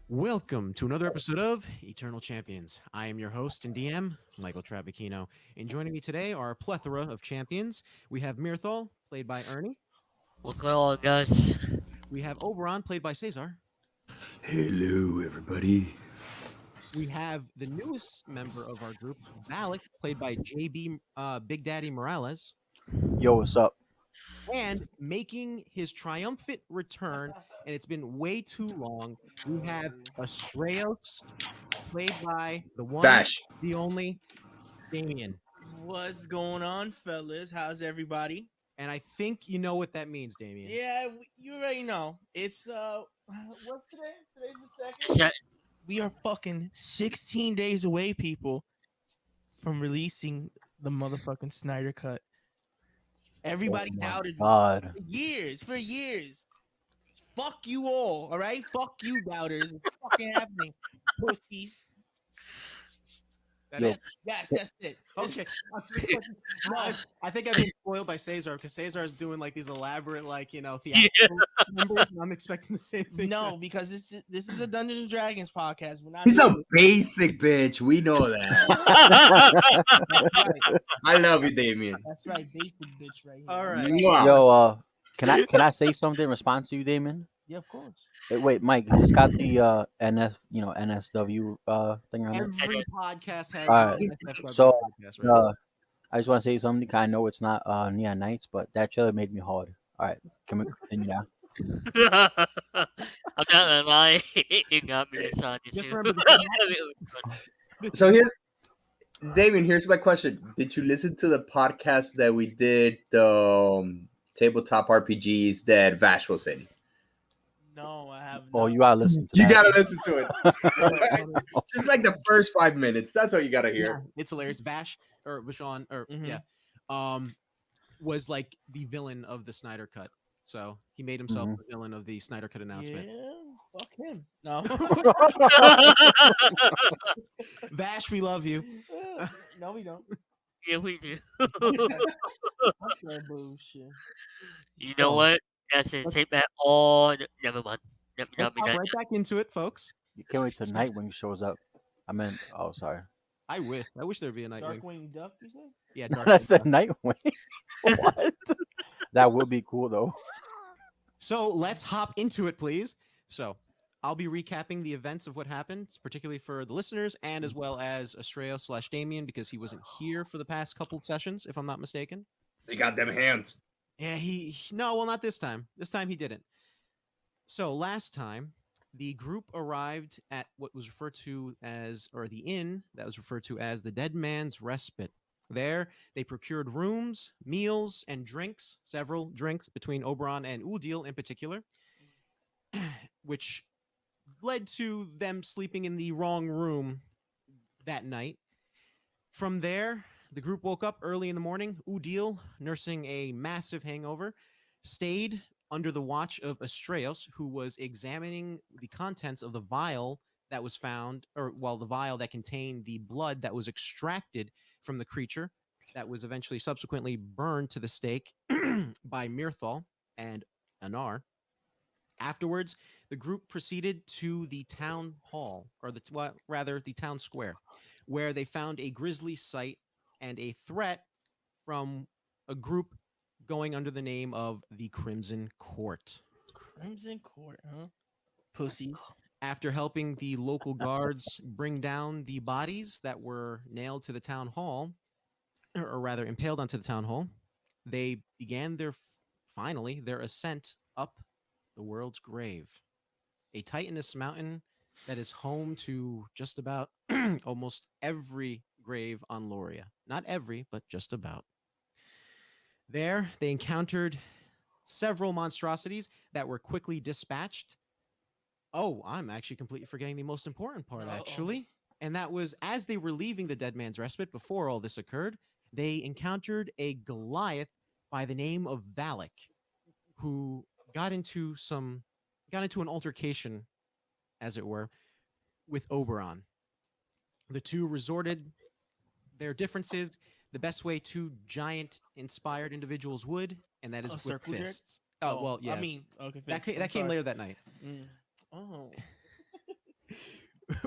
Welcome to another episode of Eternal Champions. I am your host and DM, Michael Trabacchino, and joining me today are a plethora of champions. We have Mirthal, played by Ernie. What's going on, guys? We have Oberon, played by Cesar. Hello, everybody. We have the newest member of our group, Valak, played by JB Big Daddy Morales. Yo, what's up? And making his triumphant return, and it's been way too long, we have Astraeos, played by the one, Bash. the only, Damien. What's going on, fellas? How's everybody? And I think you know what that means, Damien. Yeah, you already know. It's what's today? Today's the Is second. that- We are fucking 16 days away, people, from releasing the motherfucking Snyder Cut. Everybody Oh my doubted me God. for years. Fuck you all right? Fuck you, doubters. It's fucking happening, pussies. That Yo. it? Yes, that's it. Okay. I think I've been spoiled by Cesar because Cesar is doing like these elaborate, theatrical numbers, and I'm expecting the same thing. No, because this is a Dungeons and Dragons podcast. We're not. He's a basic bitch. We know that. That's right. I love you, Damien. That's right, basic bitch right here. All right. Mwah. Yo, can I say something in response to you, Damon? Yeah, of course. Wait, Mike, it's got the NSW thing on it. Every podcast has All right. an SFW So, podcast, right? I just want to say something. 'Cause I know it's not Neon Knights, but that trailer made me hard. All right, can we continue now? I'm not gonna lie, you got me inside this. Just year. remember So here's my question. Did you listen to the podcast that we did, the tabletop RPGs that Vash was in? No, I have. Oh, not. you gotta listen to You that. gotta listen to it. Just like the first 5 minutes. That's all you gotta Yeah, hear. it's hilarious. Bash or Vashon or Mhm. was like the villain of the Snyder Cut. So he made himself the villain of the Snyder Cut announcement. Yeah, fuck him. No, Vash, we love you. no, we don't. Yeah, we do. That's that bullshit. You So, know what? That's it. Take that all. Never mind. Let's Not hop right back into it, folks. You can't wait till Nightwing shows up. I meant, oh, sorry. I wish there'd be a Nightwing. Darkwing Duck, you said? Yeah, I said Darkwing. Nightwing. What? That would be cool though. So let's hop into it, please. So I'll be recapping the events of what happened, particularly for the listeners, and as well as Astraeo/Damien, because he wasn't here for the past couple sessions, if I'm not mistaken. They got them hands. Yeah, no, well, not this time. This time he didn't. So last time, the group arrived at what was referred to as, or the inn that was referred to as the Dead Man's Respite. There, they procured rooms, meals, and drinks, several drinks between Oberon and Udil in particular, which led to them sleeping in the wrong room that night. From there, the group woke up early in the morning. Udil, nursing a massive hangover, stayed under the watch of Astraeos, who was examining the contents of the vial that was found, the vial that contained the blood that was extracted from the creature that was eventually subsequently burned to the stake by Mirthal and Anar. Afterwards, the group proceeded to the town hall, or the town square, where they found a grisly sight and a threat from a group going under the name of the Crimson Court. Crimson Court, huh? Pussies. After helping the local guards bring down the bodies that were nailed to the town hall, or rather impaled onto the town hall, they began finally their ascent up the world's grave, a titanous mountain that is home to just about almost every grave on Loria. Not every, but just about. There, they encountered several monstrosities that were quickly dispatched. Oh, I'm actually completely forgetting the most important part, Uh-oh. actually. And that was as they were leaving the Dead Man's Respite before all this occurred, they encountered a Goliath by the name of Valak, who got into an altercation, as it were, with Oberon. The two resorted their differences the best way two giant inspired individuals would, and that is A with circle jerk? fists. Oh, well, yeah. I mean, okay, that fist. came I'm sorry. later that night. Mm. Oh,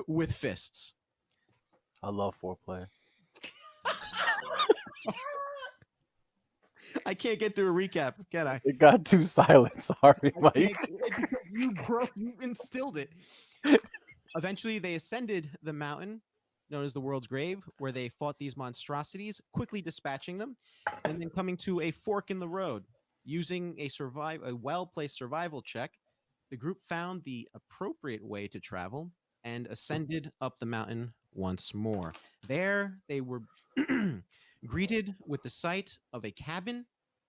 with fists. I love foreplay. I can't get through a recap, can I? It got too silent. Sorry, I Mike. can't, because you instilled it. Eventually, they ascended the mountain known as the World's Grave, where they fought these monstrosities, quickly dispatching them, and then coming to a fork in the road. Using a well-placed survival check, the group found the appropriate way to travel and ascended up the mountain once more. There, they were greeted with the sight of a cabin,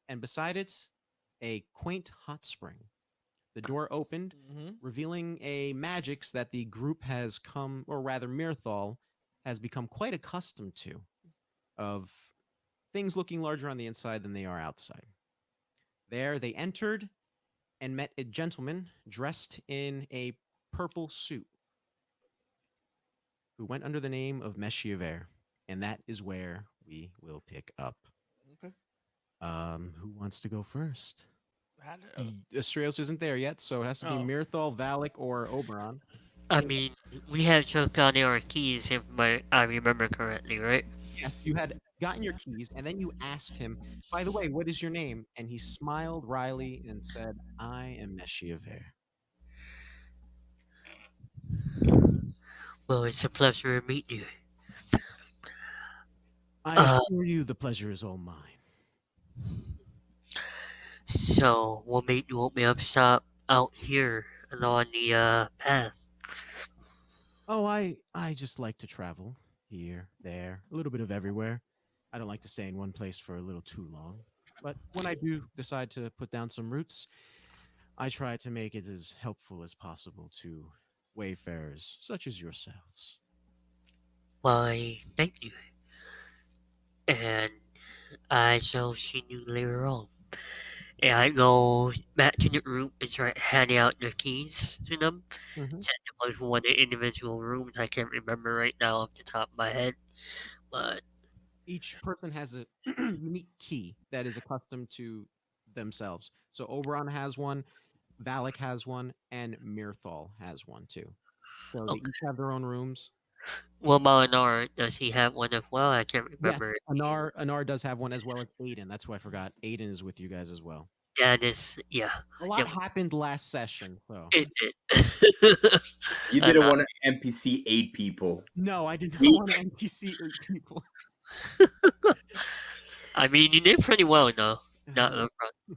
and beside it, a quaint hot spring. The door opened, revealing a magics that the group has come, or rather, Mirthal has become quite accustomed to, of things looking larger on the inside than they are outside. There, they entered and met a gentleman dressed in a purple suit who went under the name of Meshiæver, and that is where we will pick up. Okay. Who wants to go first? How did- Astraeus isn't there yet, so it has to be Oh. Mirthal, Valak, or Oberon. I mean, we had just gotten our keys, if I remember correctly, right? Yes, you had gotten your keys, and then you asked him, by the way, what is your name? And he smiled wryly and said, I am Meshiæver. Well, it's a pleasure to meet you. I Uh, assure you the pleasure is all mine. so what made you want me up stop out here along the path? Oh, I just like to travel here, there, a little bit of everywhere. I don't like to stay in one place for a little too long. But when I do decide to put down some roots, I try to make it as helpful as possible to wayfarers such as yourselves. Why, thank you. And I shall see you later on. And I go back to the room and start handing out the keys to them. Technically for one of the individual rooms, I can't remember right now off the top of my head. But Each person has a unique key that is accustomed to themselves. So Oberon has one, Valak has one, and Mirthal has one too. So they okay. each have their own rooms. Well, Molinar, does he have one as well? I can't Yes, remember. Anar does have one as well as Aiden. That's who I forgot. Aiden is with you guys as well. That is, yeah. A lot Yeah, happened last session, so it did. You And, didn't want to NPC 8 people. no, I did not Me- want to NPC people. I mean, you did pretty well, though. Not Yeah,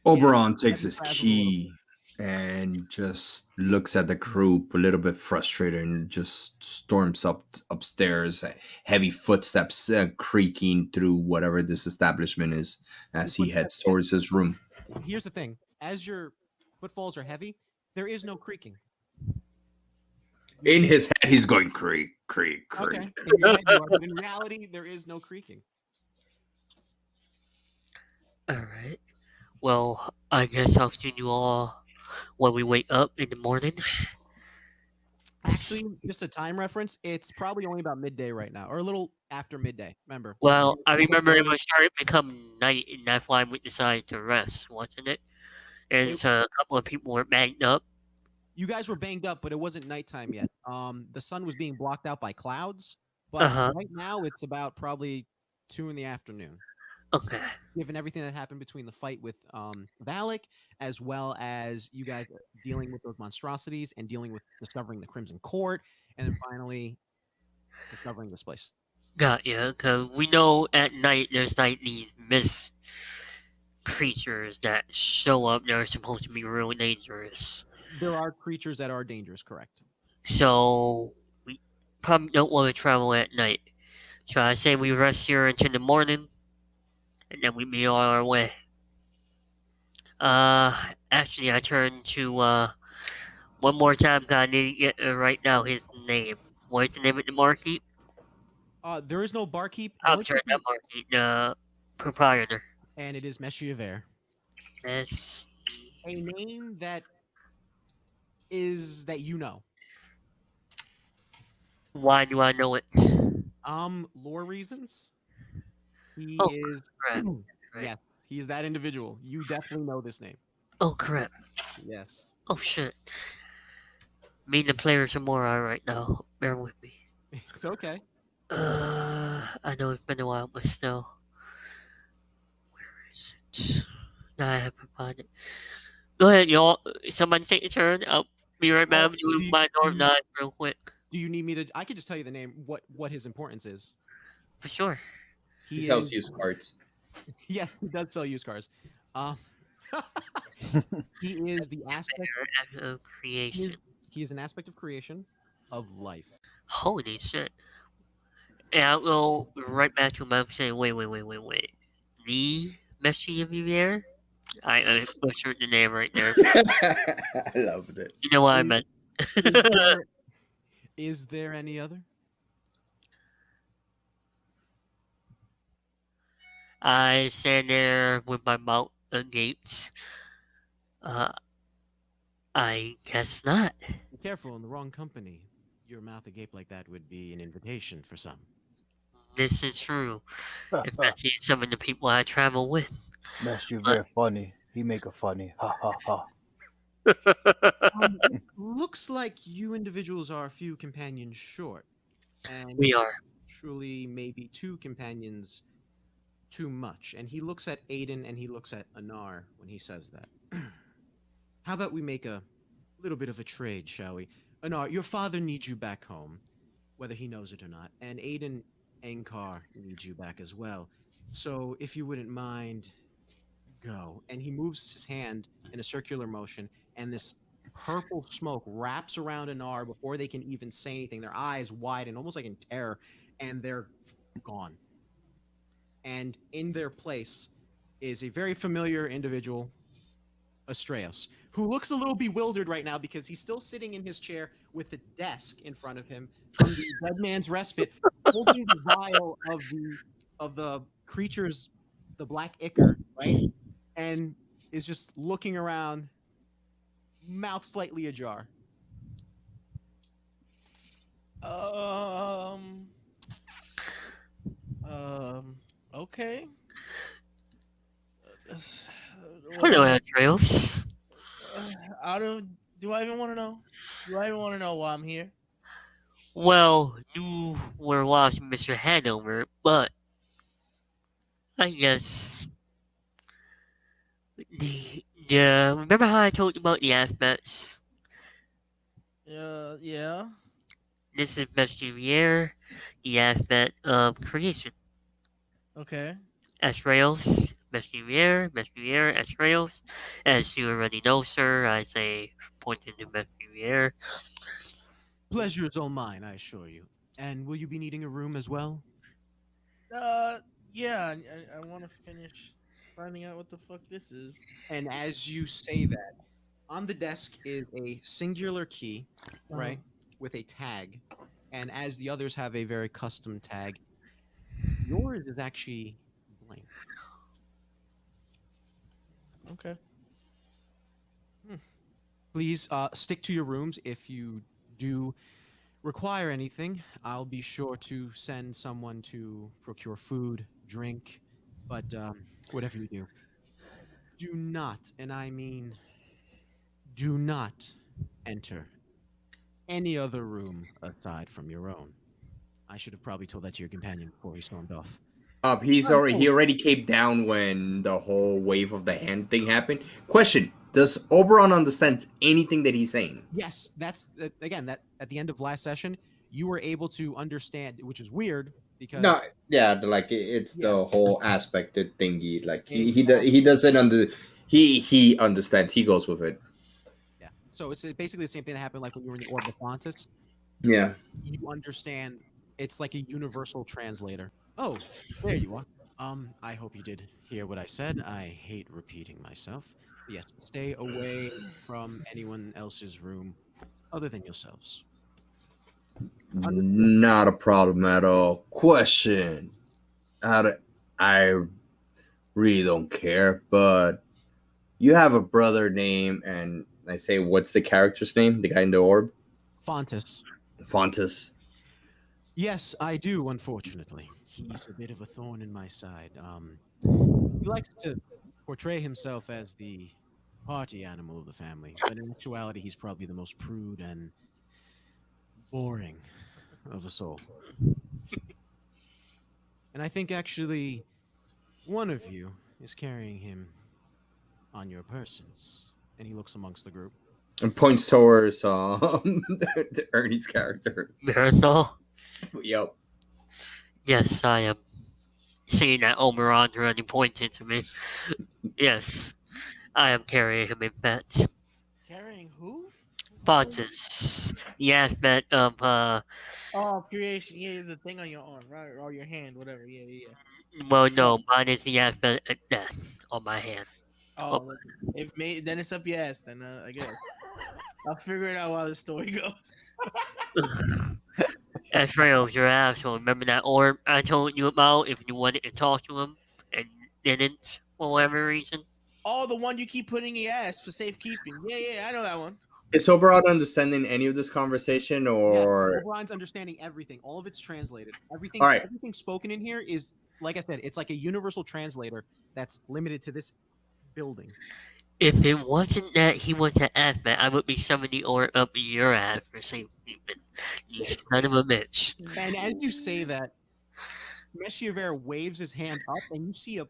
Oberon I takes had to his frazzle a little. key and just looks at the group a little bit frustrated and just storms upstairs. Heavy footsteps creaking through whatever this establishment is as he heads towards his room. Here's the thing: as your footfalls are heavy, there is no creaking. In his head, he's going creak, creak, creak. Okay, in your head you are, but in reality, there is no creaking. Alright. Well, I guess I'll see you all when we wake up in the morning. Actually, just a time reference, it's probably only about midday right now, or a little after midday. Remember? Well, I Almost remember it morning. was starting to become night, and that's why we decided to rest, wasn't it? And It- so a couple of people were banged up. You guys were banged up, but it wasn't nighttime yet. The sun was being blocked out by clouds, but Uh-huh. right now it's about probably 2 in the afternoon. Okay. Given everything that happened between the fight with Valak, as well as you guys dealing with those monstrosities and dealing with discovering the Crimson Court, and then finally discovering this place. Got ya. Because we know at night there's like these mist creatures that show up. They're supposed to be real dangerous. There are creatures that are dangerous, correct? So we probably don't want to travel at night. So I say we rest here until the morning, and then we be on our way. Actually, I turn to one more time. 'Cause I need to get right now his name. What's the name of the market? There is no barkeep. The I'm only sorry, person, not market. The proprietor. and it is Meshiæver. Yes. A name that is that you know. Why do I know it? Lore reasons. He Oh, is crap. Right. yes, he is that individual. You definitely know this name. Oh crap. Yes. Oh shit. Me and the players are more on right now. Bear with me. It's okay. I know it's been a while, but still. Where is it? No, I haven't found it. Go ahead, y'all. Someone take a turn. I'll be right back. Oh, I'm doing my norm nine real quick. do you need me to? I could just tell you the name. What his importance is. For sure. He He is. sells used cards. Yes, he does sell used cars. Um, he is the aspect. Act of He is, creation. he is an aspect of creation, of life. Holy shit. And I'll go right back to my saying, wait. The Meshiæver? I butchered the name right there. I loved it. You know what I Is, meant. is there is there any other? I stand there with my mouth agape. Uh, I guess not. Be careful, in the wrong company. Your mouth agape like that would be an invitation for some. This is true. Especially some of the people I travel with. Master, you But very funny. He make a funny. Ha ha ha. Um, looks like you individuals are a few companions short, and we are. truly maybe two companions too much. And he looks at Aiden and he looks at Anar when he says that. How about we make a little bit of a trade, shall we? Anar, your father needs you back home, whether he knows it or not, and Aiden Ankar needs you back as well. So if you wouldn't mind, go. And he moves his hand in a circular motion, and this purple smoke wraps around Anar before they can even say anything. Their eyes widen, almost like in terror, and they're gone. And in their place is a very familiar individual, Astreos, who looks a little bewildered right now because he's still sitting in his chair with the desk in front of him from the dead man's respite, holding the vial of the creature's the black ichor, right? And is just looking around, mouth slightly ajar. Um. Okay. That's- Hello, Well, Andreas. I don't. Do I even want to know? Do I even want to know why I'm here? Well, you were watching Mr. Hanover, but I guess remember how I told you about the aspects? Yeah. This is Meshiæver, the aspect of creation. Okay. Esraels, Meshiæver, Esraels. As you already know, sir, I say pointing to Meshiæver. Pleasure is all mine, I assure you. And will you be needing a room as well? Uh. Yeah. I want to finish finding out what the fuck this is. And as you say that, on the desk is a singular key, Uh-huh. right, with a tag. And as the others have a very custom tag, yours is actually blank. Okay. Hmm. Please stick to your rooms. If you do require anything, I'll be sure to send someone to procure food, drink, but whatever you do not, and I mean do not enter any other room aside from your own. I should have probably told that to your companion before he stormed off. He already came down when the whole wave of the hand thing happened. Question: does Oberon understand anything that he's saying? Yes, that's again that at the end of last session, you were able to understand, which is weird because No, yeah, it's yeah, the whole aspected thingy. Like he exactly. doesn't he understands. He goes with it. Yeah. So it's basically the same thing that happened like when you were in the Orb of Fontis. Yeah. You understand it's like a universal translator. Oh, there you are. I hope you did hear what I said. I hate repeating myself. But yes, stay away from anyone else's room other than yourselves. Understood. Not a problem at all. Question: I really don't care, but you have a brother name, and I say, what's the character's name? The guy in the orb, Fontis. Fontus. Yes, I do, unfortunately. He's a bit of a thorn in my side. He likes to portray himself as the party animal of the family, but in actuality, he's probably the most prude and boring of a soul. And I think actually one of you is carrying him on your persons. And he looks amongst the group. And points towards Ernie's character. Mirathol? Yep. Yes, I am. Seeing that Oberon already pointed to me. Yes, I am carrying him in fact. Carrying who? Fontes. The aspect of, Oh, creation. Yeah, the thing on your arm, right? Or your hand, whatever. Yeah, yeah, yeah. well, no, mine is the aspect of death on my hand. Oh, look, then it's up your ass. Then I guess I'll figure it out while the story goes. That's right, your asshole. Remember that orb I told you about if you wanted to talk to him and didn't for whatever reason? Oh, the one you keep putting in your ass for safekeeping. Yeah, yeah, I know that one. Is Oberon understanding any of this conversation, Yeah, or O'Brien's understanding everything. All of it's translated. Everything, All right. everything spoken in here is, like I said, it's like a universal translator that's limited to this building. If it wasn't that he was an aspect, I would be summoning the orb up your ass for safekeeping. You son of a bitch. And as you say that, Meshiæver waves his hand up, and you see a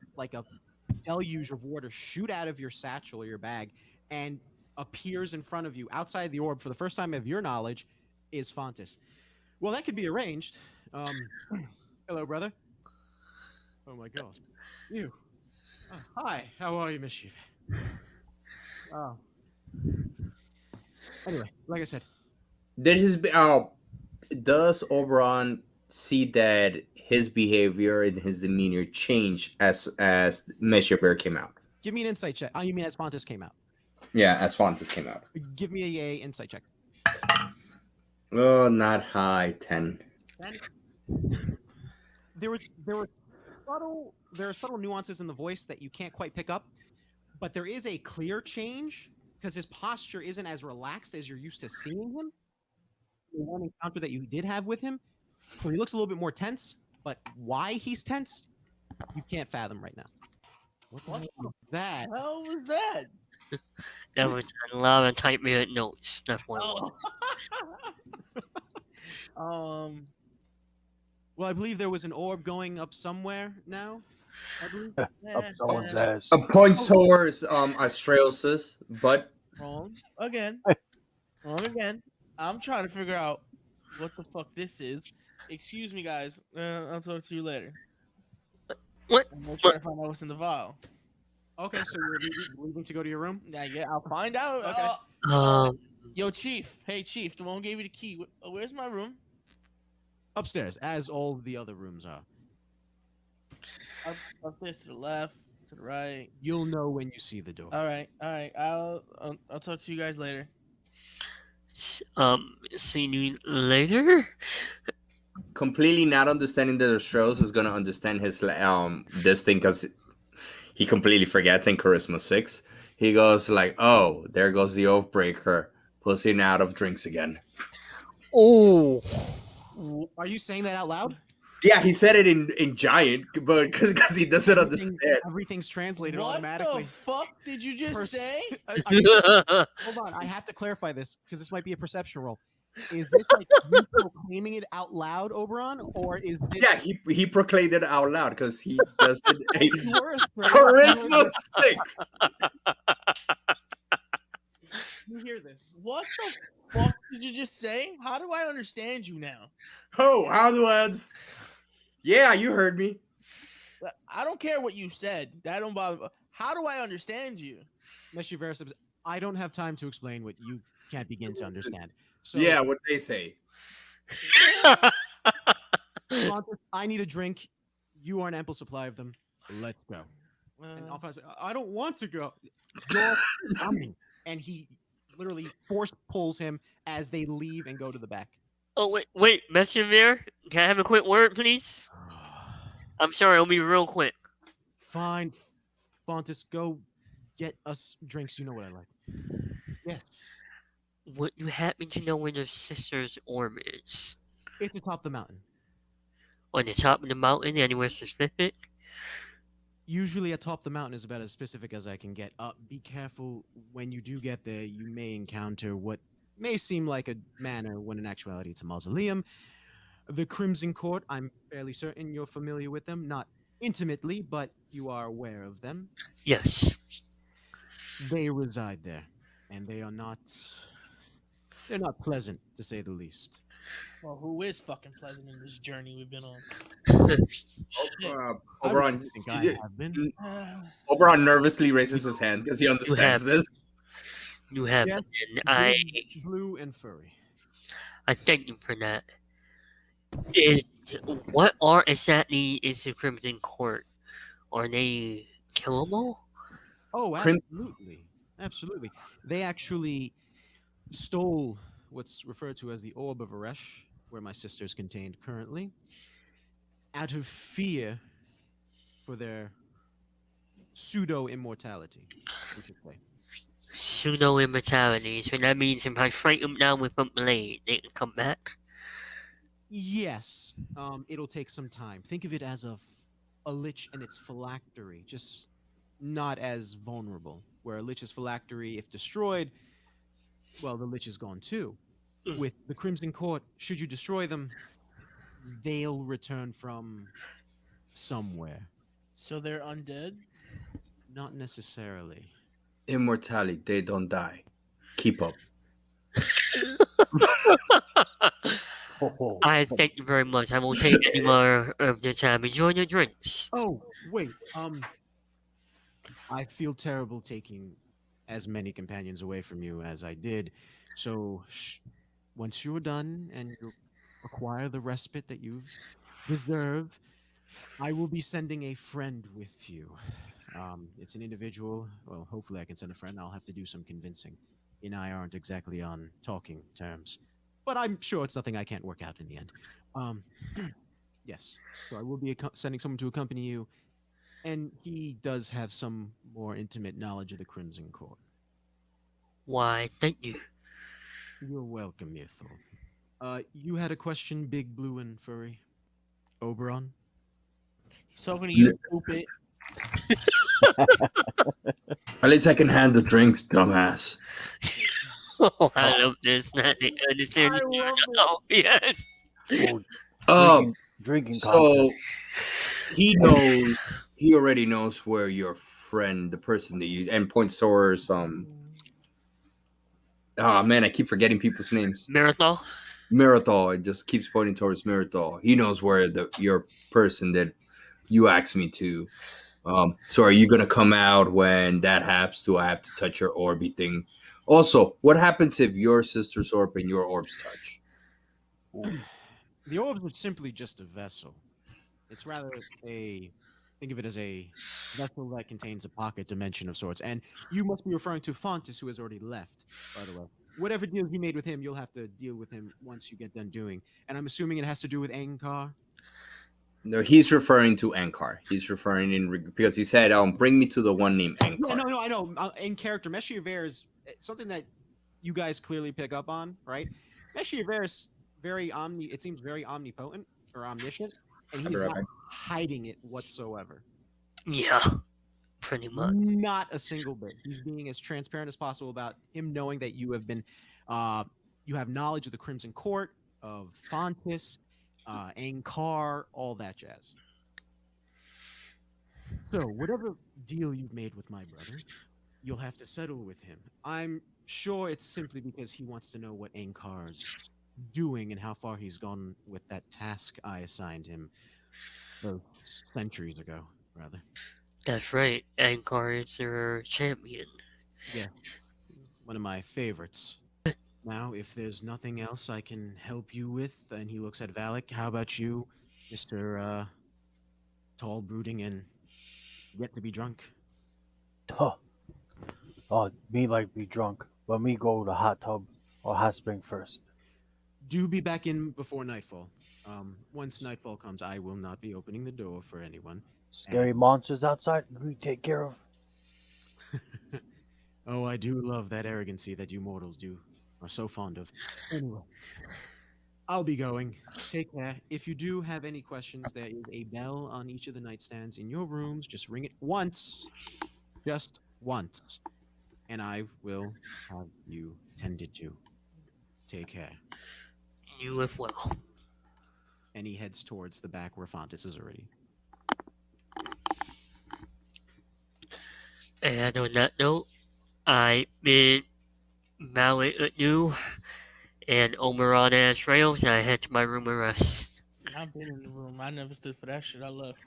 deluge of water shoot out of your satchel or your bag, and appears in front of you outside the orb for the first time of your knowledge is Fontes. Well, that could be arranged. Hello, brother. Oh my God, you. Hi, how are you, Meshiæver? Oh. Anyway, like I said, does Oberon see that his behavior and his demeanor change as Meshiæver came out? give me an insight check. Oh, you mean as Fontes came out? Yeah, as Fontes came out. Give me a insight check. Oh, not high. 10. 10. There were subtle nuances in the voice that you can't quite pick up, but there is a clear change because his posture isn't as relaxed as you're used to seeing him. The one encounter that you did have with him, so he looks a little bit more tense. But why he's tense, you can't fathom right now. What the hell was that? What the hell was that? That was a lot of typewritten notes. That's what it Oh. was. Well, I believe there was an orb going up somewhere now. I believe. Up someone's ass. Points towards Astraeus' butt. Wrong again. Wrong again. I'm trying to figure out what the fuck this is. Excuse me, guys. I'll talk to you later. What? I'm gonna try to find out what's in the vial. Okay, so you're leaving to go to your room. Yeah, I'll find out. Okay. Yo, Chief. Hey, Chief. The one who gave you the key. Where's my room? Upstairs, as all the other rooms are. Upstairs to the left, to the right. You'll know when you see the door. All right. I'll talk to you guys later. See you later? Completely not understanding that Astraeus is gonna understand his this thing because he completely forgets in Charisma 6. He goes like, "Oh, there goes the Oathbreaker, pussing out of drinks again." Oh. Are you saying that out loud? Yeah, he said it in Giant, but because he doesn't understand. Everything's translated What automatically. the fuck did you just say? Hold on, I have to clarify this because this might be a perception roll. Is this like you proclaiming it out loud, Oberon, or is this? Yeah, he proclaimed it out loud because he doesn't. You were afraid. Charisma 6. You hear this? What the fuck did you just say? How do I understand you now? Oh, how do I? Yeah, you heard me. I don't care what you said. That don't bother me. How do I understand you? Meshiæver says, I don't have time to explain what you can't begin to understand. So Yeah, what they say. Fontes, I need a drink. You are an ample supply of them. Let's go. And Alphonse, I don't want to go. You're coming. And he literally force pulls him as they leave and go to the back. Oh, wait, Meshiæver? Can I have a quick word, please? I'm sorry, it'll be real quick. Fine. Fontes, go get us drinks. You know what I like. Yes. Would you happen to know where your sister's orb is? It's atop the mountain. On the top of the mountain, anywhere specific? Usually atop the mountain is about as specific as I can get. Be careful when you do get there. You may encounter what may seem like a manor when in actuality it's a mausoleum. The Crimson Court, I'm fairly certain you're familiar with them, not intimately, but you are aware of them. Yes. They reside there, and they're not pleasant to say the least. Well, who is fucking pleasant in this journey we've been on? Shit. I would Oberon, think I have been. Oberon nervously raises his hand because he You understands have this. you have Yes, and I blue and furry. I thank you for that. Is what are exactly is the Crimson Court? Are they killable? Oh, Crim- absolutely. Absolutely. They actually stole what's referred to as the Orb of Aresh, where my sister is contained currently, out of fear for their pseudo immortality, we should say. Pseudo immortality. So that means if I strike them down with a blade, they can come back. Yes, it'll take some time. Think of it as a lich and its phylactery, just not as vulnerable. Where a lich's phylactery, if destroyed, well, the lich is gone too. Mm. With the Crimson Court, should you destroy them, they'll return from somewhere. So they're undead? Not necessarily. Immortality, they don't die. Keep up. Oh, I thank you very much. I won't take any more of your time. Enjoy your drinks. Oh, wait. I feel terrible taking as many companions away from you as I did. So, once you're done and you acquire the respite that you've deserved, I will be sending a friend with you. It's an individual. Well, hopefully, I can send a friend. I'll have to do some convincing. He and I aren't exactly on talking terms, but I'm sure it's nothing I can't work out in the end. Um, yes. So I will be sending someone to accompany you, and he does have some more intimate knowledge of the Crimson Court. Why, thank you. You're welcome, Ethel. You had a question, Big Blue and Furry. Oberon? He's talking to you, stupid. At least I can hand the drinks, dumbass. Oh, I love this. Not the I understanding. love it. Oh, yes. oh, Uh, drinking contest. so he knows, he already knows where your friend, the person that you, and points towards, oh man, I keep forgetting people's names. Mirathol? Mirathol, it just keeps pointing towards Mirathol. He knows where your person that you asked me to. So are you gonna come out when that happens? Do I have to touch your orby thing? Also, what happens if your sister's orb and your orbs touch? The orbs are simply just a vessel. It's rather a think of it as a vessel that contains a pocket dimension of sorts. And you must be referring to Fontus, who has already left, by the way. Whatever deal you made with him, you'll have to deal with him once you get done doing. And I'm assuming it has to do with Ankar. No, he's referring to Ankar. He's referring because he said, bring me to the one named Yeah, Ankar." no, I know. In character, Meshiæver is something that you guys clearly pick up on, right? Meshiæver is very it seems very omnipotent or omniscient, and I'll he's be right not back. hiding it whatsoever. Yeah, pretty much. Not a single bit. He's being as transparent as possible about him knowing that you have been, you have knowledge of the Crimson Court, of Fontis, Ankar, all that jazz. So, whatever deal you've made with my brother, you'll have to settle with him. I'm sure it's simply because he wants to know what Ankar's doing and how far he's gone with that task I assigned him centuries ago, rather. That's right. Ankar is your champion. Yeah, one of my favorites. Now, if there's nothing else I can help you with, and he looks at Valak, how about you, Mr. Tall, Brooding, and yet to be drunk? Huh. Oh, me like be drunk, but me go to hot tub or hot spring first. Do be back in before nightfall. Once nightfall comes, I will not be opening the door for anyone. Scary monsters outside, we take care of. Oh, I do love that arrogancy that you mortals are so fond of. Anyway, I'll be going. Take care. If you do have any questions, there is a bell on each of the nightstands in your rooms. Just ring it once, just once, and I will have you tended to. Take care. You as well. And he heads towards the back where Fontes is already. And on that note, I've been Malik Anu and Omeron and Trails, and I head to my room and rest. I've been in the room. I never stood for that shit. I left.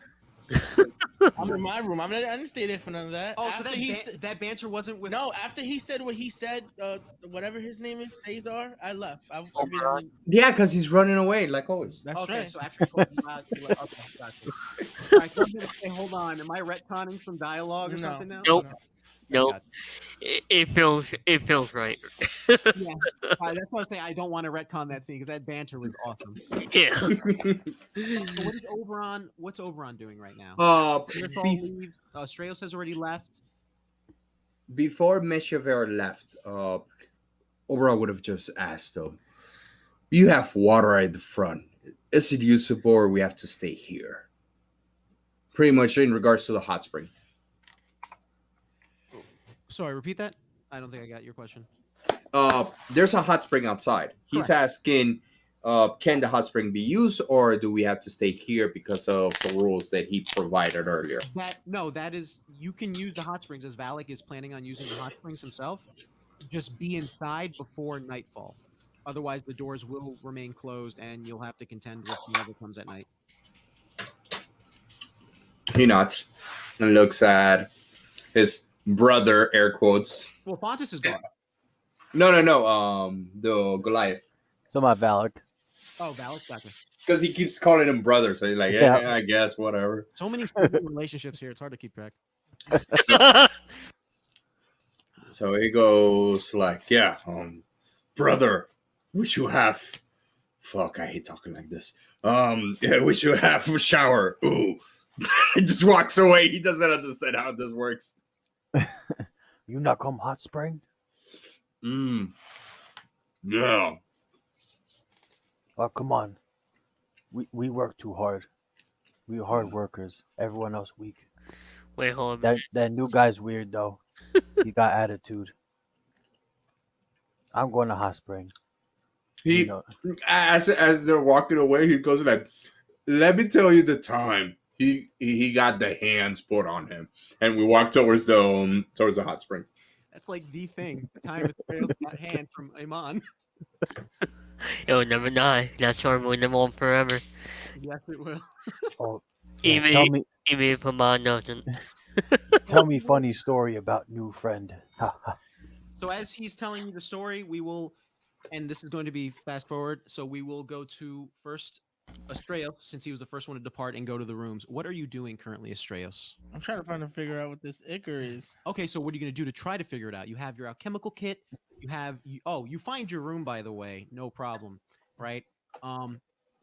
I'm in my room. I didn't stay there for none of that. Oh, so After he said, that banter wasn't with. no, after he said what he said, whatever his name is, Cesar, I left. I Omeron. really, Yeah, because he's running away like always. that's Okay, right. so after he told you out, okay, gotcha. All right, so I'm gonna say, hold on. Am I retconning some dialogue or No. something now? Nope. Okay, Nope. gotcha. It feels right. Yeah, that's why I was saying I don't want to retcon that scene because that banter was awesome. Yeah. So what is Oberon? What's Oberon doing right now? Mirthal Bef- leaves. Strauss has already left. before Meshiæver left, Oberon would have just asked him, "You have water at the front. Is it usable, or we have to stay here?" Pretty much in regards to the hot spring. Sorry, repeat that. I don't think I got your question. There's a hot spring outside. He's Correct. asking, can the hot spring be used, or do we have to stay here because of the rules that he provided earlier? That is you can use the hot springs as Valak is planning on using the hot springs himself. Just be inside before nightfall. Otherwise, the doors will remain closed, and you'll have to contend with whoever comes at night. He nods and looks at his brother, air quotes. Well, Fontes is gone. No. The Goliath. So my Valak. Oh, Valak, gotcha. Because he keeps calling him brother, so he's like, Yeah. I guess, whatever. So many stable relationships here; it's hard to keep track. So he goes like, yeah, brother, we should have. Fuck, I hate talking like this. Yeah, we should have a shower. Ooh. He just walks away. He doesn't understand how this works. You not come hot spring? Yeah. Oh, come on. We work too hard. We hard workers. Everyone else weak. Wait, hold on. That new guy's weird though. He got attitude. I'm going to hot spring. He You know, as they're walking away, he goes like, "Let me tell you the time he got the hands put on him," and we walk towards the hot spring. That's like the thing. The time is Trails got hands from Iman. It'll never die. That's why we'll live on forever. Yes, it will. oh, yes, Even if Amon doesn't. tell me funny story about new friend. Ha ha. So as he's telling you the story, we will, and this is going to be fast forward. So we will go to first Astraeus, since he was the first one to depart, and go to the rooms. What are you doing currently, Astraeus? I'm trying to figure out what this Ichor is. Okay, so what are you going to do to try to figure it out? You have your alchemical kit. You find your room, by the way, no problem, right?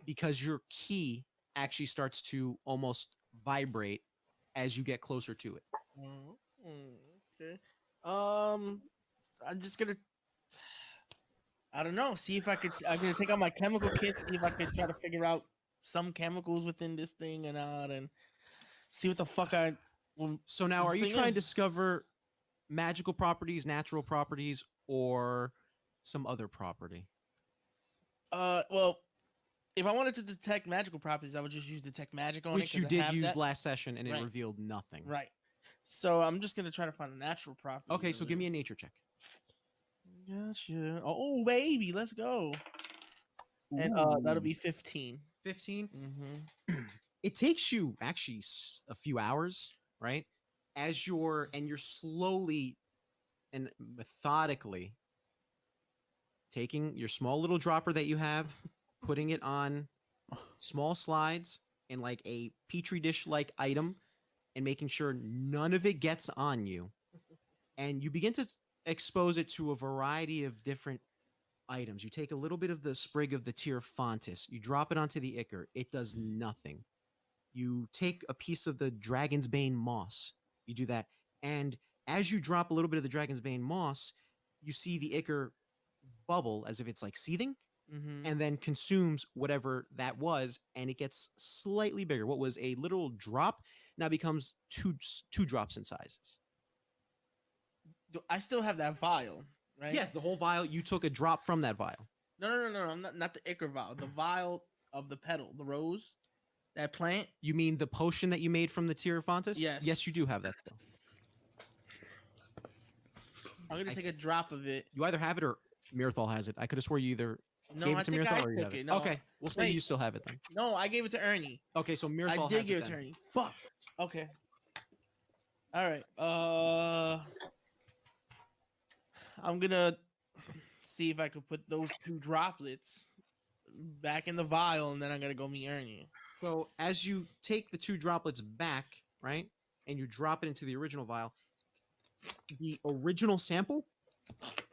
Because your key actually starts to almost vibrate as you get closer to it. Okay. I'm just gonna. I don't know. See if I could. I'm gonna take out my chemical kit. See if I could try to figure out some chemicals within this thing and see what the fuck I. So now, the are you thing trying to is- discover magical properties, natural properties, or some other property? Well, if I wanted to detect magical properties, I would just use detect magic on Which it. you 'cause I did have use that. last session, and it Right. revealed nothing. Right. So I'm just gonna try to find a natural property. Okay, so give me a nature check. Gotcha. Oh baby, let's go. And that'll be 15. 15. Mm-hmm. It takes you actually a few hours, right? You're slowly and methodically taking your small little dropper that you have, putting it on small slides in like a petri dish like item, and making sure none of it gets on you. And you begin to expose it to a variety of different items. You take a little bit of the sprig of the Tear Fontis, you drop it onto the Ichor, it does nothing. You take a piece of the Dragon's Bane moss, you do that, and as you drop a little bit of the Dragon's Bane moss, you see the Ichor bubble as if it's like seething, Mm-hmm. and then consumes whatever that was, and it gets slightly bigger. What was a literal drop now becomes two drops in sizes. I still have that vial, right? Yes, the whole vial. You took a drop from that vial. No. Not the Ichor vial. The vial of the petal, the rose, that plant. You mean the potion that you made from the Tierfontis? Yes. Yes, you do have that still. I'm gonna I- take a drop of it. You either have it or Mirthal has it. I could have swore you either No, gave I it to think Mirthal I or you took have it. it. No, Okay, we'll say wait. you still have it then. No, I gave it to Ernie. Okay, so Mirthal I did has give it it to then. Ernie. Fuck. Okay. All right. I'm gonna see if I could put those 2 droplets back in the vial, and then I'm gonna go meet Ernie. So as you take the 2 droplets back, right, and you drop it into the original vial, the original sample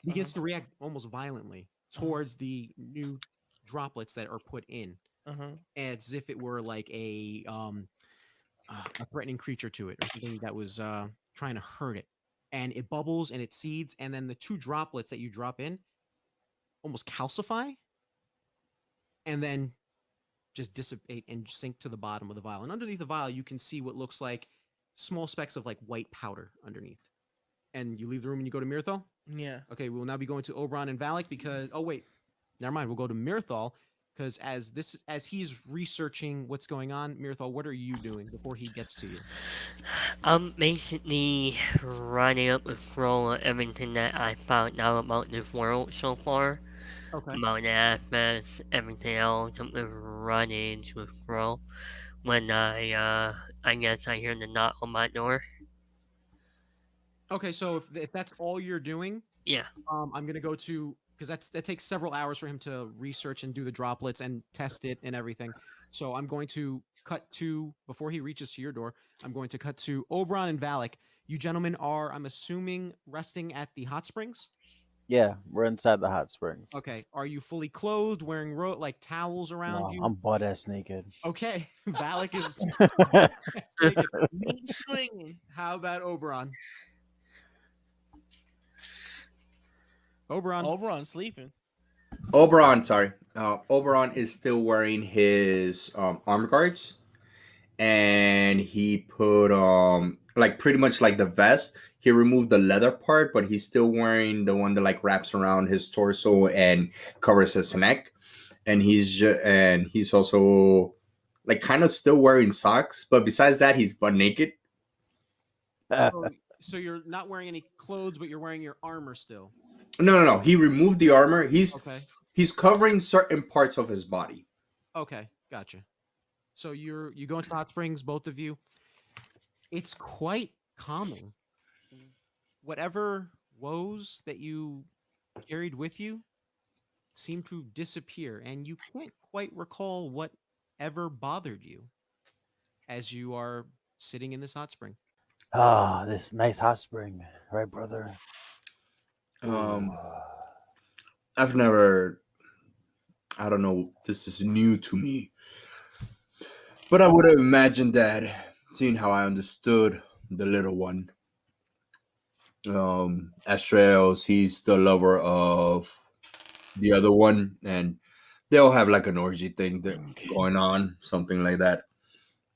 begins to react almost violently towards the new droplets that are put in, as if it were like a threatening creature to it or something that was trying to hurt it. And it bubbles and it seeds, and then the 2 droplets that you drop in almost calcify and then just dissipate and sink to the bottom of the vial. And underneath the vial, you can see what looks like small specks of like white powder underneath. And you leave the room and you go to Mirthal? Yeah. Okay, we will now be going to Oberon and Valak because never mind, we'll go to Mirthal because as he's researching what's going on, Mirthal, what are you doing before he gets to you? I'm basically writing up a scroll of everything that I found out about this world so far. Okay. About the aspects, everything else. I'm just running into a scroll when I guess I hear the knock on my door. Okay, so if that's all you're doing, Yeah. I'm gonna go to because that takes several hours for him to research and do the droplets and test it and everything. So I'm going to cut to before he reaches to your door. I'm going to cut to Oberon and Valak. You gentlemen are, I'm assuming, resting at the hot springs. Yeah, we're inside the hot springs. Okay. Are you fully clothed, wearing like towels around No, you? I'm butt ass naked. Okay. Valak is naked. Meat swinging. How about Oberon? Oberon. Oberon sleeping. Oberon, sorry. Oberon is still wearing his armor guards, and he put like pretty much like the vest. He removed the leather part, but he's still wearing the one that like wraps around his torso and covers his neck. And he's also like kind of still wearing socks, but besides that, he's butt naked. So you're not wearing any clothes, but you're wearing your armor still. No. He removed the armor. Okay. He's covering certain parts of his body. Okay, gotcha. So you go into the hot springs, both of you. It's quite calming. Whatever woes that you carried with you seem to disappear, and you can't quite recall whatever bothered you as you are sitting in this hot spring. Ah, this nice hot spring, right, brother? Um, I've never. I don't know. This is new to me, but I would have imagined that, seeing how I understood the little one. Astraeus, he's the lover of the other one, and they'll have like an orgy thing going on, something like that.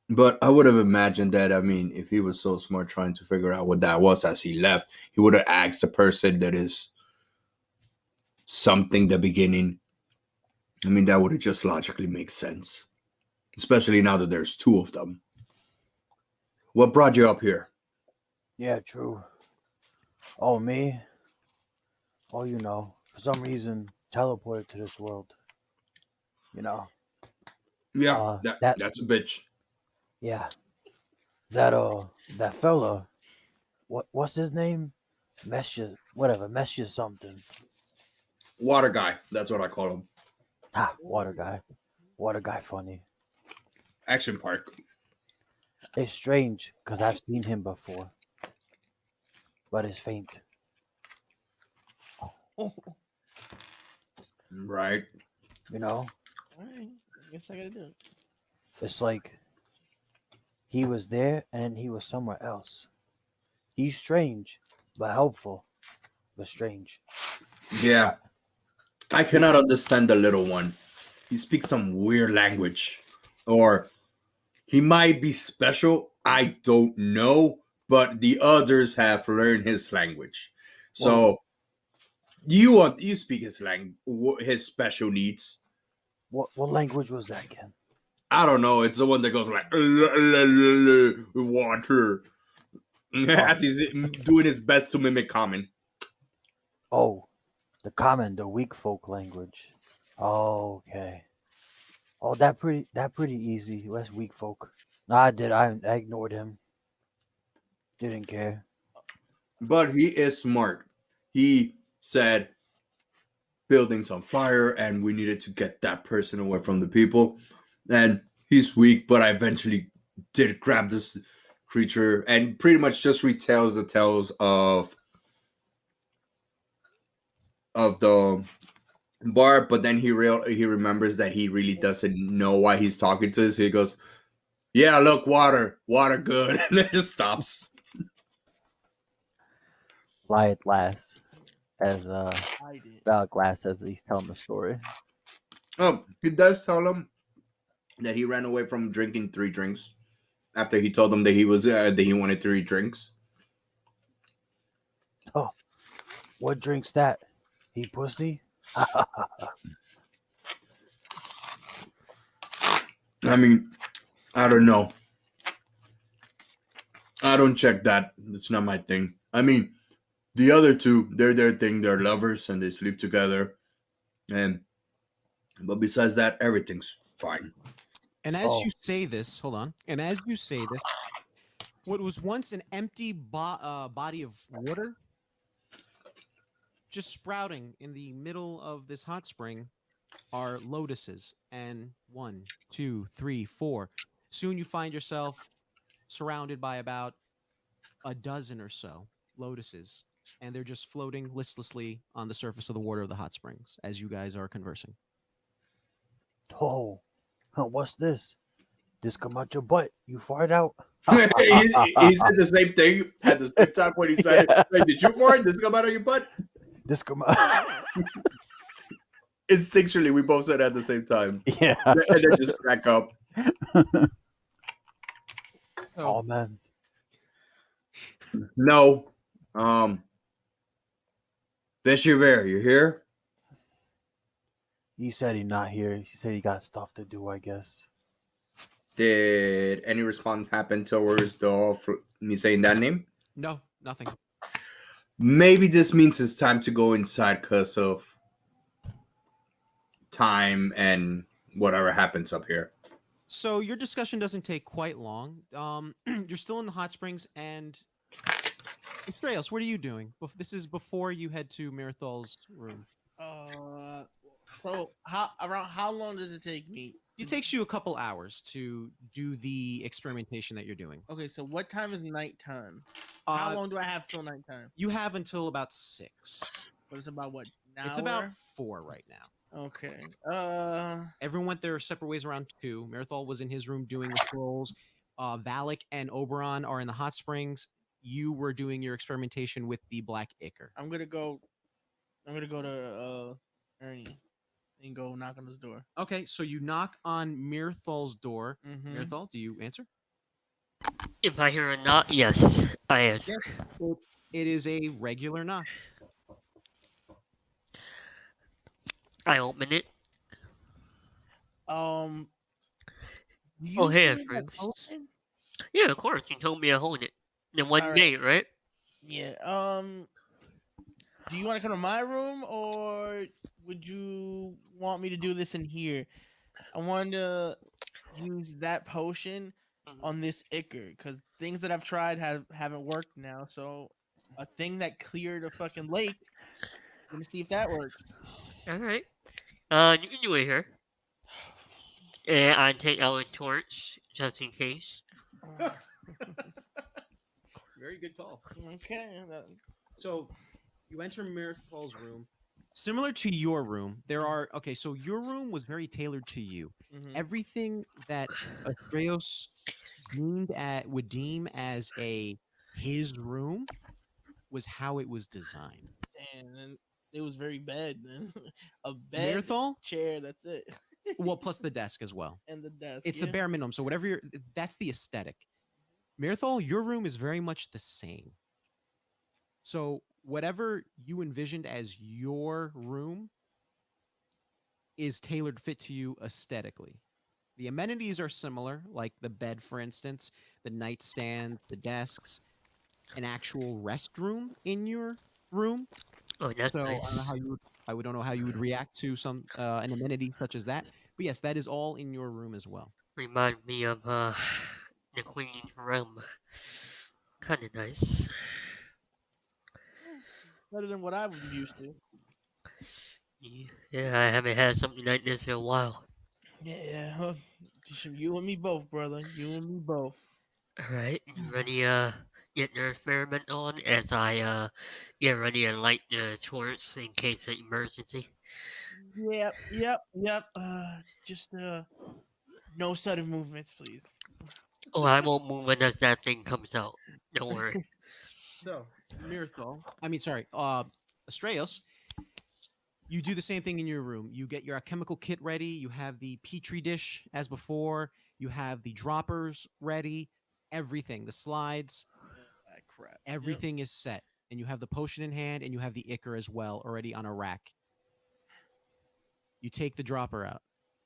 But I would have imagined that, I mean, if he was so smart trying to figure out what that was as he left, he would have asked the person that is something the beginning. I mean, that would have just logically make sense, especially now that there's 2 of them. What brought you up here? Yeah, true. Oh, me? Oh, you know, for some reason, teleported to this world. You know, Yeah, that's a bitch. yeah, that fella. What's his name? Meshiæver something. Water guy, that's what I call him. Ha, water guy, funny. Action Park. It's strange because I've seen him before, but it's faint. Right. You know, All right. I guess I gotta do it. it's like he was there and then he was somewhere else. He's strange, but helpful, but strange. Yeah. I cannot understand the little one. He speaks some weird language. Or he might be special. I don't know. But the others have learned his language. So You speak his his special needs. What language was that again? I don't know. It's the one that goes like water as he's doing his best to mimic common. Oh, the common, the weak folk language. Oh, okay. Oh, that pretty easy. That's weak folk. No, I ignored him. Didn't care. But he is smart. He said buildings on fire, and we needed to get that person away from the people. And he's weak, but I eventually did grab this creature, and pretty much just retells the tales of the bar. But then he remembers that he really doesn't know why he's talking to us. So he goes, "Yeah, look, water, good," and then just stops. Lie last, as I did. Valak last as he's telling the story. He does tell him that he ran away from drinking 3 drinks after he told him that he wanted 3 drinks. Oh, what drinks that? He pussy? I mean, I don't know. I don't check that. It's not my thing. I mean, the other 2, they're their thing. They're lovers and they sleep together. But besides that, everything's fine. And as Oh. you say this, hold on. And as you say this, what was once an empty body of water, just sprouting in the middle of this hot spring, are lotuses. And 1, 2, 3, 4. Soon you find yourself surrounded by about a dozen or so lotuses, and they're just floating listlessly on the surface of the water of the hot springs as you guys are conversing. Oh, what's this? This come out your butt. You fart out. he said the same thing at the same time when he said it. Wait, did you fart? Did this come out of your butt? This come out. Instinctually, we both said it at the same time. Yeah. And then just crack up. Oh man. No. Meshiæver, you here? He said he not here. He said he got stuff to do, I guess. Did any response happen towards me saying that name? No, nothing. Maybe this means it's time to go inside because of time and whatever happens up here. So your discussion doesn't take quite long. You're still in the hot springs, and Astreos, what are you doing? This is before you head to Mirathol's room. So how long does it take me? It takes you a couple hours to do the experimentation that you're doing. Okay, so what time is nighttime? How long do I have till nighttime? You have until about 6. But it's about what? It's about 4 right now. Okay. Everyone went their separate ways around 2. Marathol was in his room doing the scrolls. Valak and Oberon are in the hot springs. You were doing your experimentation with the black Ichor. I'm gonna go to Ernie and go knock on his door. Okay, so you knock on Mirthal's door. Mhm. Mirthal, do you answer? If I hear a knock, yes, I answer. It is a regular knock. I open it. Do you Oh, hey, still have that friends. potion? Yeah, of course. You told me I hold it. In one All right. day, right? Yeah. Do you want to come to my room, or would you want me to do this in here? I wanted to use that potion on this Ichor because things that I've tried haven't worked now. So a thing that cleared a fucking lake. Let me see if that works. All right. You can do it here. And I take out a torch just in case. Very good call. Okay. So you enter Mirthal's room. Similar to your room, there are so your room was very tailored to you. Mhm. Everything that Astreos would deem as his room was how it was designed. Damn, and it was very bad then. A bed, Mirthal, chair, that's it. well, plus the desk as well. And the desk. It's the bare minimum. So whatever that's the aesthetic. Mirthal, your room is very much the same. So whatever you envisioned as your room is tailored fit to you aesthetically. The amenities are similar, like the bed, for instance, the nightstand, the desks, an actual restroom in your room. Oh, that's So I don't know nice. how you would, don't know how you would react to some an amenity such as that. But yes, that is all in your room as well. Remind me of the cleaning room. Kind of nice. Eh, better than what I'm used to. Yeah, I haven't had something like this in a while. Yeah, huh. You and me both, brother. You and me both. Alright, you ready get your experiment on as I get ready to light the torch in case of emergency? Yep, yep, yep. Just no sudden movements, please. Oh, I won't move unless that thing comes out. Don't worry. So, Mirthal, I mean, sorry, Astraeus, you do the same thing in your room. You get your chemical kit ready. You have the petri dish as before. You have the droppers ready. Everything, the slides, Ah, crap. Yep. everything is set. And you have the potion in hand and you have the Ichor as well already on a rack. You take the dropper out.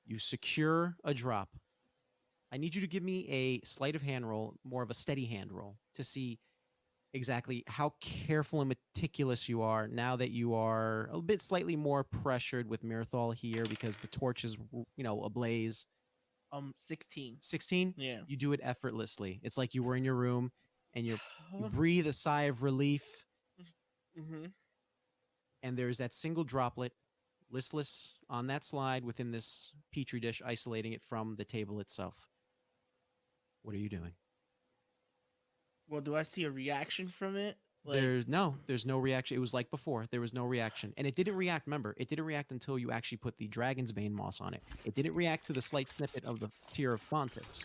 You secure a drop. I need you to give me a sleight of hand roll, more of a steady hand roll, to see exactly how careful and meticulous you are now that you are a bit slightly more pressured with Mirthal here because the torch is, ablaze. 16. 16, Yeah. you do it effortlessly. It's like you were in your room and you breathe a sigh of relief, Mm-hmm. and there's that single droplet listless on that slide within this petri dish, isolating it from the table itself. What are you doing? Well, do I see a reaction from it? Like, There's no reaction. It was like before. There was no reaction. And it didn't react, remember, it didn't react until you actually put the Dragon's Bane moss on it. It didn't react to the slight snippet of the tear of Fontis.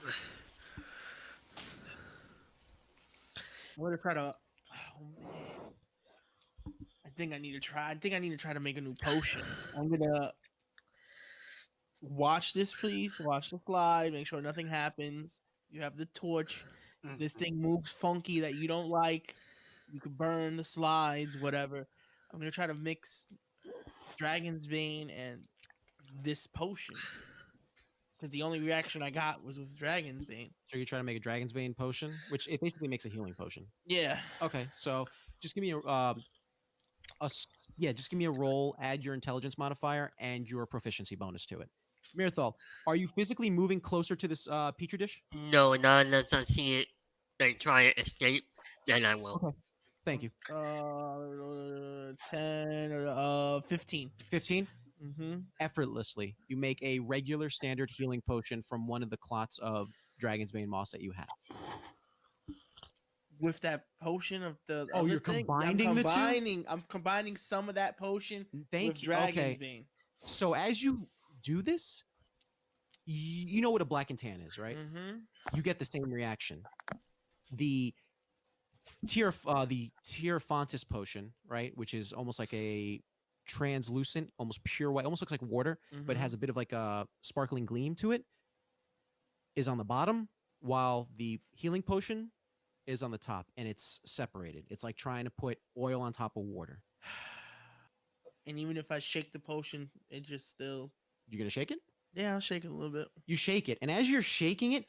I'm gonna try to. Oh man, I think I need to try to make a new potion. I'm gonna watch this, please. Watch the slide. Make sure nothing happens. You have the torch. If this thing moves funky that you don't like, you could burn the slides, whatever. I'm gonna try to mix Dragon's Bane and this potion because the only reaction I got was with Dragon's Bane. So you're trying to make a Dragon's Bane potion, which it basically makes a healing potion. Yeah. Okay, so just give me just give me a roll, add your intelligence modifier and your proficiency bonus to it. Mirthal, are you physically moving closer to this petri dish? No, not unless I see it like try to escape, then I will. Okay. Thank you. 10 15. 15. Mm-hmm. Effortlessly, you make a regular standard healing potion from one of the clots of Dragon's Bane moss that you have. With that potion of the Oh, other you're thing, combining the two? I'm combining some of that potion with Thank you. Dragon's Okay. Bane. So as you do this, you know what a black and tan is, right? Mm-hmm. You get the same reaction. The the Tear Fontis potion, right, which is almost like a translucent, almost pure white, almost looks like water, but it has a bit of like a sparkling gleam to it, is on the bottom, while the healing potion is on the top, and it's separated. It's like trying to put oil on top of water. And even if I shake the potion, it just still. You're gonna shake it? Yeah, I'll shake it a little bit. You shake it, and as you're shaking it,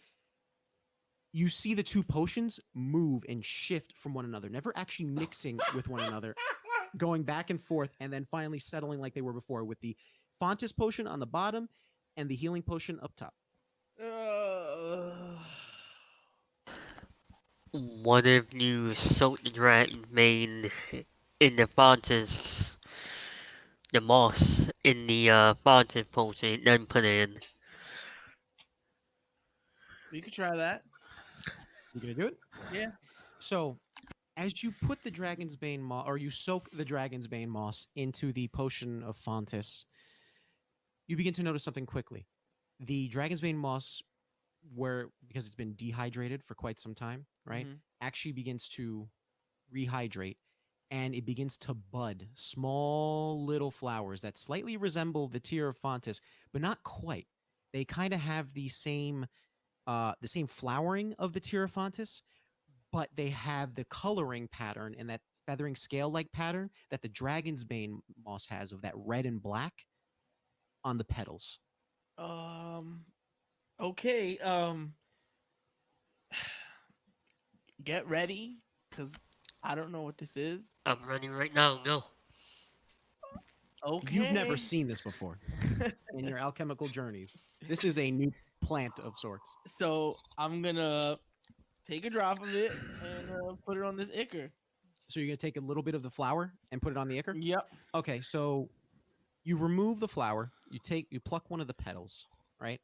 you see the two potions move and shift from one another, never actually mixing with one another, going back and forth, and then finally settling like they were before, with the Fontis potion on the bottom and the healing potion up top. What if you soak the dragon mane in the fontes, the moss in the fontes potion, then put it in? We could try that. You gonna do it? Yeah. So, as you put the Dragon's Bane moss, or you soak the Dragon's Bane moss into the potion of Fontis, you begin to notice something quickly. The Dragon's Bane moss, because it's been dehydrated for quite some time, right, Mhm. actually begins to rehydrate, and it begins to bud small little flowers that slightly resemble the Tear of Fontis, but not quite. They kind of have the same flowering of the Tear of Fontis, but they have the coloring pattern and that feathering scale-like pattern that the dragon's bane moss has of that red and black on the petals. Um. Okay. Get ready, cause I don't know what this is. I'm running right now. Go. You've never Okay. seen this before in your alchemical journeys. This is a new plant of sorts. So I'm gonna take a drop of it and put it on this ichor. So you're gonna take a little bit of the flower and put it on the ichor. Yep. Okay, so you remove the flower. You pluck one of the petals, right,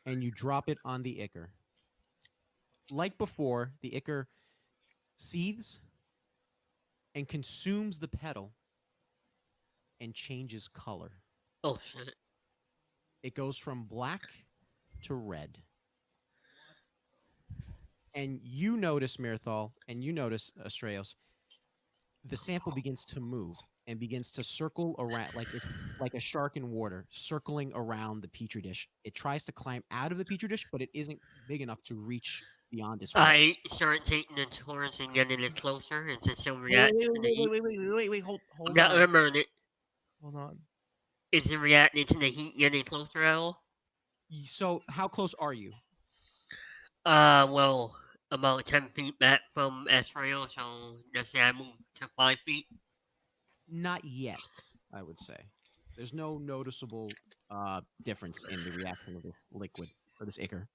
and you drop it on the ichor. Like before, the ichor seethes and consumes the petal and changes color. Oh shit. It goes from black to red. And you notice, Mirthal, and you notice, Astraeus, the sample begins to move and begins to circle around like a shark in water, circling around the petri dish. It tries to climb out of the petri dish, but it isn't big enough to reach beyond its I walls. start taking the towards and getting it closer. Is it still Wait, wait, reacting to the wait, heat? wait, wait, wait, wait, wait, wait. Hold, I'm hold not on, remembering it. hold on. Is it reacting to the heat getting closer at all? So, how close are you? Well, about 10 feet back from Israel, so let's say I move to 5 feet. Not yet, I would say. There's no noticeable difference in the reaction of this liquid or this ichor.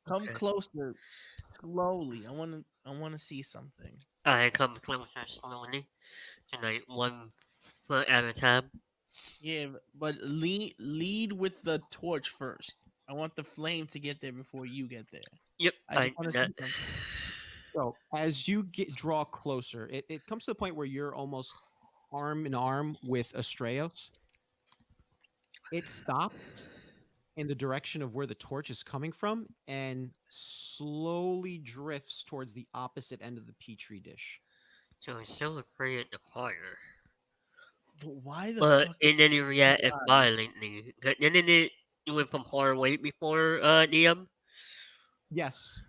Come Okay. closer, slowly. I wanna see something. I come closer slowly, to like 1 foot at a time. Yeah, but lead with the torch first. I want the flame to get there before you get there. Yep, I just I want to that. see something. So, as you draw closer, it comes to the point where you're almost arm in arm with Astraeus. It stops in the direction of where the torch is coming from and slowly drifts towards the opposite end of the petri dish. So I'm still afraid of the fire. But why the But fuck? it didn't react Why? violently. Didn't it do it from far away before, DM? Yes.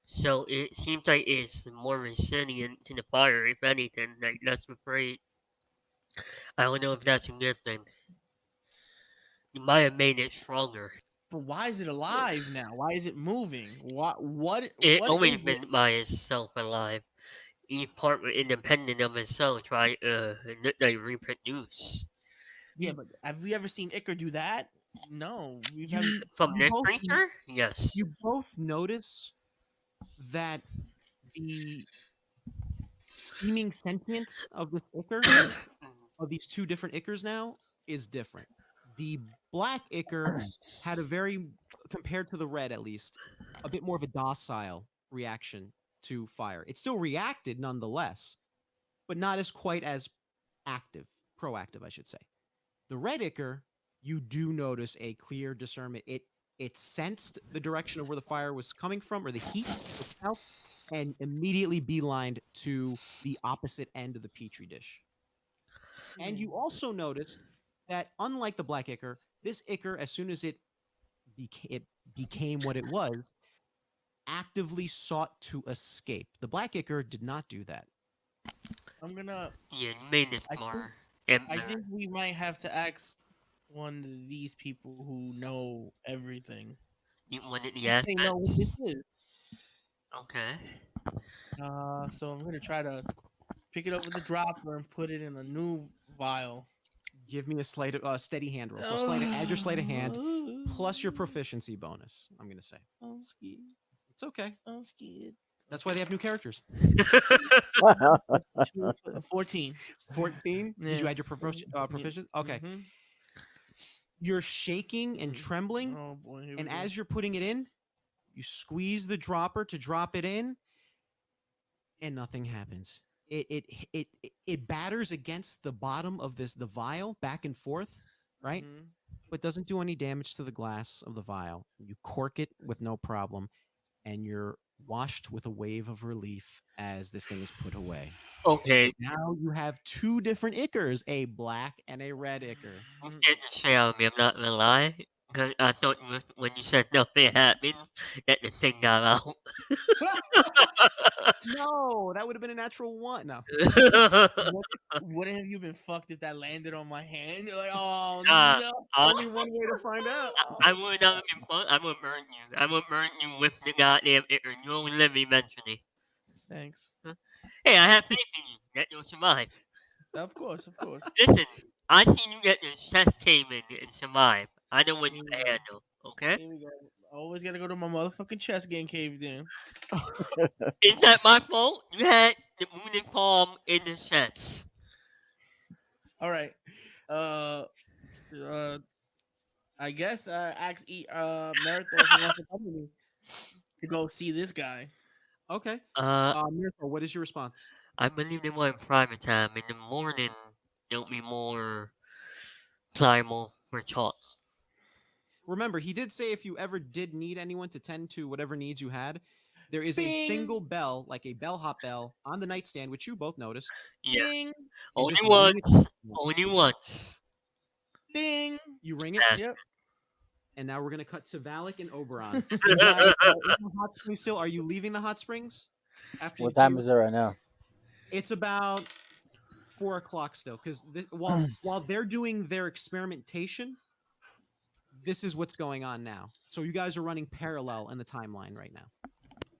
So it seems like it's more resilient to the fire, if anything, like less afraid. I don't know if that's a good thing. You might have made it stronger. But why is it alive now? Why is it moving? It What always is it? been by itself alive. Each part was independent of itself, try like reproduce. Yeah, but have we ever seen Icar do that? No, You From you this both creature? Yes. you both notice that the seeming sentience of this ichor, of these two different ichors now, is different. The black ichor had a very, compared to the red at least, a bit more of a docile reaction to fire. It still reacted nonetheless, but not as quite as active, proactive, I should say. The red ichor, you do notice a clear discernment. It sensed the direction of where the fire was coming from or the heat itself, and immediately beelined to the opposite end of the petri dish. And you also noticed that, unlike the black ichor, this ichor, as soon as it became what it was, actively sought to escape. The black ichor did not do that. I'm gonna. Yeah, you made it I think. more I empire. think we might have to ask one of these people who know everything. You wanted the If they know what this aspects? is. Okay. So I'm gonna try to pick it up with the dropper and put it in a new vial. Give me a steady hand roll. So add your sleight of hand plus your proficiency bonus. I'm gonna say I'm scared. it's okay. I'm scared. That's why they have new characters. 14. 14. Did you Yeah. add your proficiency? Okay. Mhm. You're shaking and trembling, Oh boy, here we and go. as you're putting it in, you squeeze the dropper to drop it in, and nothing happens. It batters against the bottom of the vial back and forth, right? Mhm. But doesn't do any damage to the glass of the vial. You cork it with no problem, and you're washed with a wave of relief as this thing is put away. Okay. Now you have two different ichors, a black and a red ichor. You didn't say on me, I'm not gonna lie. 'Cause I thought when you said nothing happens, that the thing got out. No, that would have been a natural one. No. Wouldn't have you been fucked if that landed on my hand? You're like, oh uh, no. Only one way to find out. I would not have been fun. I would burn you. I would burn you with the goddamn Ichor. You only let me mention it. Thanks. Hey, I have faith in you that you'll survive. Of course, of course. Listen, I seen you get your chest came in and survive. I know what you Here can we go. handle. Okay? Here we go. Always gotta go to my motherfucking chest getting caved in. Is that my fault? You had the wounded palm in the chest. All right. Uh, I guess ask Marathon if he wants to come with me to go see this guy. Okay. Uh, Miracle, what is your response? I believe they want private time. In the morning, there'll be more primal for talk. Remember, he did say if you ever did need anyone to tend to whatever needs you had, there is a Bing. single bell, like a bellhop bell, on the nightstand, which you both noticed. Yeah. Ding, And Only just ring it. once. Only once. ding. You ring it, Yes. Yep. and now we're gonna cut to Valak and Oberon. You guys are in the hot springs still. Are you leaving the hot springs? After What time is it right now? It's about 4 o'clock still, because while they're doing their experimentation, this is what's going on now. So you guys are running parallel in the timeline right now.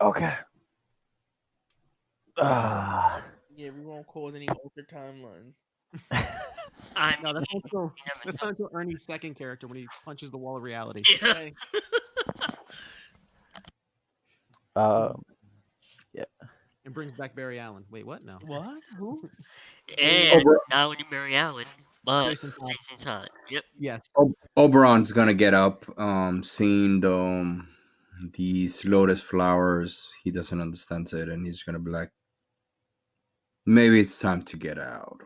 Okay. Ah. Yeah, we won't cause any altered timelines. I No, that's mean, not you never that's not until Ernie's second character when he punches the wall of reality know. Hey, Um. and brings back Barry Allen. Wait, what? No. what? Who? And Ober- not only Mary Allen, but Jason Todd. Jason Todd. Yep. Yes. Oberon's gonna get up, seeing these lotus flowers. He doesn't understand it, and he's gonna be like, maybe it's time to get out.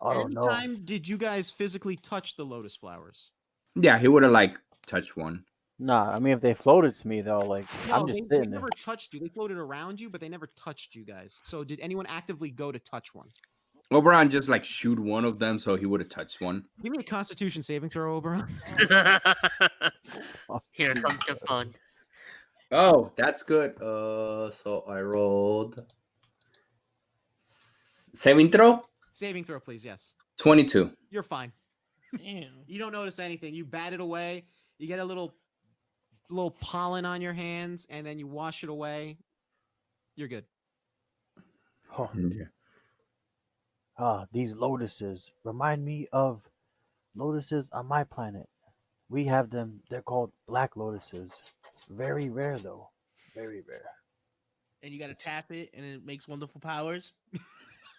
I don't know. Anytime did you guys physically touch the lotus flowers? Yeah, he would have like touched one. Nah, I mean if they floated to me though, like No, I'm they just sitting there. never touched you. They floated around you, but they never touched you guys. So did anyone actively go to touch one? Oberon just like shoot one of them, so he would have touched one. Give me a Constitution saving throw, Oberon. Here comes the fun. Oh, that's good. So I rolled saving throw Saving throw, please. Yes. 22. You're fine. Damn. You don't notice anything. You bat it away. You get a little pollen on your hands, and then you wash it away. You're good. Oh, Yeah. these lotuses remind me of lotuses on my planet. We have them. They're called black lotuses. Very rare though. Very rare. And you gotta tap it, and it makes wonderful powers.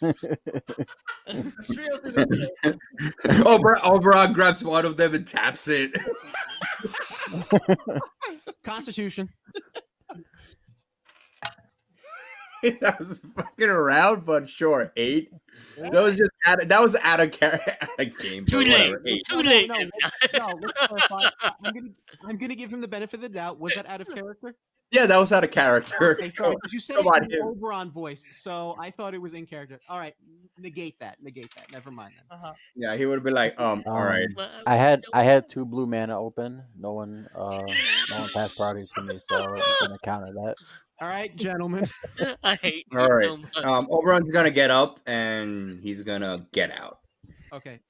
Strios is okay. Oberon grabs one of them and taps it. Constitution. That was fucking around, but sure, 8. That was just that was out of game. Too but late. whatever, 8. Too late. No, let's clarify. I'm gonna give him the benefit of the doubt. Was that out of character? Yeah, that was out of character. Okay, sorry, 'cause you said Come it on, in him. an Oberon voice, so I thought it was in character. All right, negate that. Never mind then. Uh-huh. Yeah, he would have been like, all right. I had 2 blue mana open. No one passed priority to me, so I'm gonna counter that. All right, gentlemen. I hate you All right. so much. Oberon's gonna get up and he's gonna get out. Okay,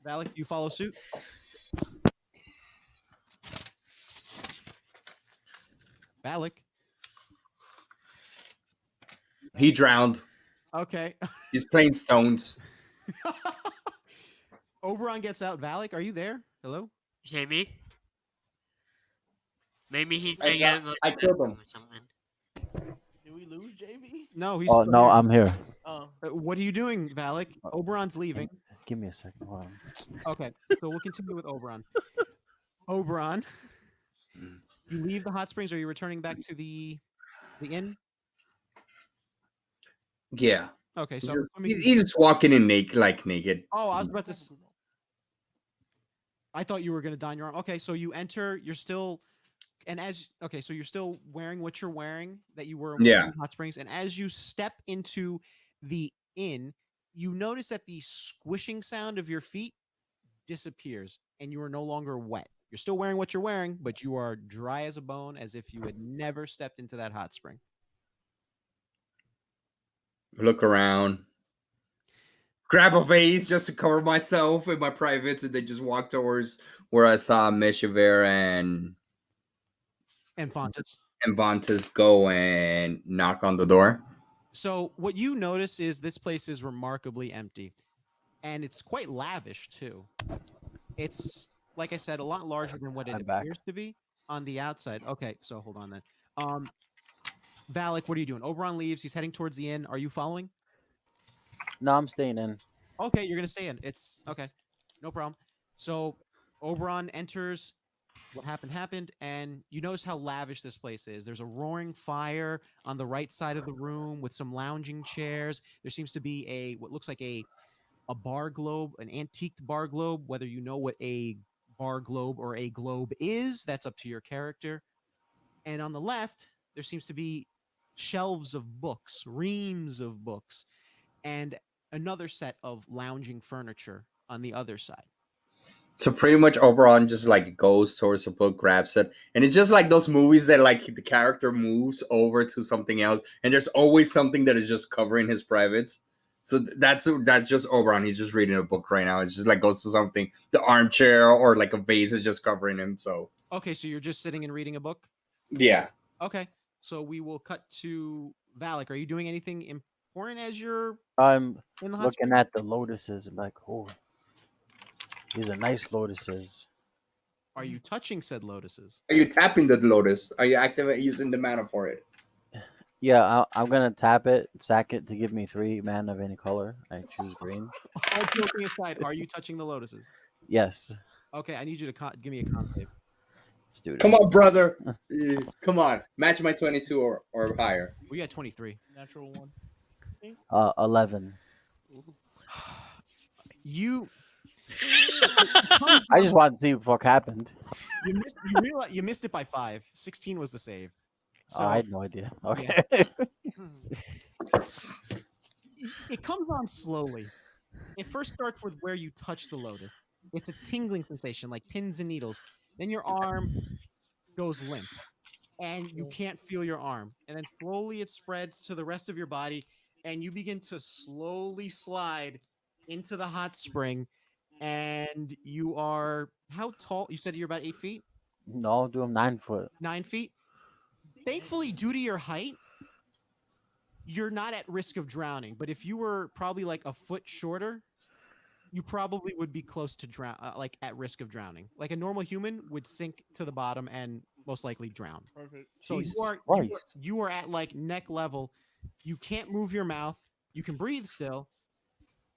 Valak, you follow suit. Valak. He drowned. Okay. He's playing stones. Oberon gets out. Valak, are you there? Hello. Jamie? Maybe he's I getting got- I killed him. or something. Did we lose JB? No, he's. Oh still no, here. I'm here. Oh, What are you doing, Valak? Oberon's leaving. Give me a second. Hold on. Okay, so we'll continue with Oberon. Oberon, you leave the hot springs. Or are you returning back to the inn? Yeah. Okay, so He's just walking in naked. Oh, I was about to. I thought you were gonna don your arm. Okay, so you enter. You're still, so you're still wearing what you're wearing that you were. Yeah. In hot springs, and as you step into the inn, you notice that the squishing sound of your feet disappears, and you are no longer wet. You're still wearing what you're wearing, but you are dry as a bone, as if you had never stepped into that hot spring. Look around. Grab a vase just to cover myself and my privates, and then just walk towards where I saw Meshiæver And Fontes. and Bontas go and knock on the door. So what you notice is this place is remarkably empty, and it's quite lavish too. It's like I said, a lot larger than what it I'm back. appears to be on the outside. Okay, so hold on then. Um, Valak, what are you doing? Oberon leaves. He's heading towards the inn. Are you following? No, I'm staying in. Okay, you're gonna stay in. It's okay, no problem. So Oberon enters. What happened, and you notice how lavish this place is. There's a roaring fire on the right side of the room with some lounging chairs. There seems to be a what looks like a bar globe, an antiqued bar globe. Whether you know what a bar globe or a globe is, that's up to your character. And on the left, there seems to be shelves of books, reams of books, and another set of lounging furniture on the other side. So pretty much Oberon just like goes towards the book, grabs it, and it's just like those movies that like the character moves over to something else, and there's always something that is just covering his privates. So that's just Oberon. He's just reading a book right now. It's just like goes to something, the armchair or like a vase is just covering him. So Okay, so you're just sitting and reading a book? yeah, Okay, so we will cut to Valak. Are you doing anything important as you're I'm in the hot looking spring? at the lotuses. I'm like, oh, these are nice lotuses. Are you touching said lotuses? are you tapping the lotus? Are you activate using the mana for it? Yeah, I'm gonna tap it, sack it to give me 3 mana of any color. I choose green. All joking aside, are you touching the lotuses? Yes, Okay, I need you to give me a con save. let's do Come this. on, brother. Come on, match my 22 or higher. We got 23. Natural one. 11. You I just wanted to see what the fuck happened. you missed it by 5. 16 was the save. Oh, I So had no idea. Okay. it comes on slowly. It first starts with where you touch the lotus. It's a tingling sensation like pins and needles. Then your arm goes limp and you can't feel your arm. And then slowly it spreads to the rest of your body and you begin to slowly slide into the hot spring. And you are how tall? You said you're about 8 feet, No, I'll do them 9 foot. 9 feet. Thankfully, due to your height, you're not at risk of drowning. But if you were probably like a foot shorter, you probably would be close to drown, like at risk of drowning. Like a normal human would sink to the bottom and most likely drown. Perfect. So Jesus you Christ. you are at like neck level. You can't move your mouth. You can breathe still,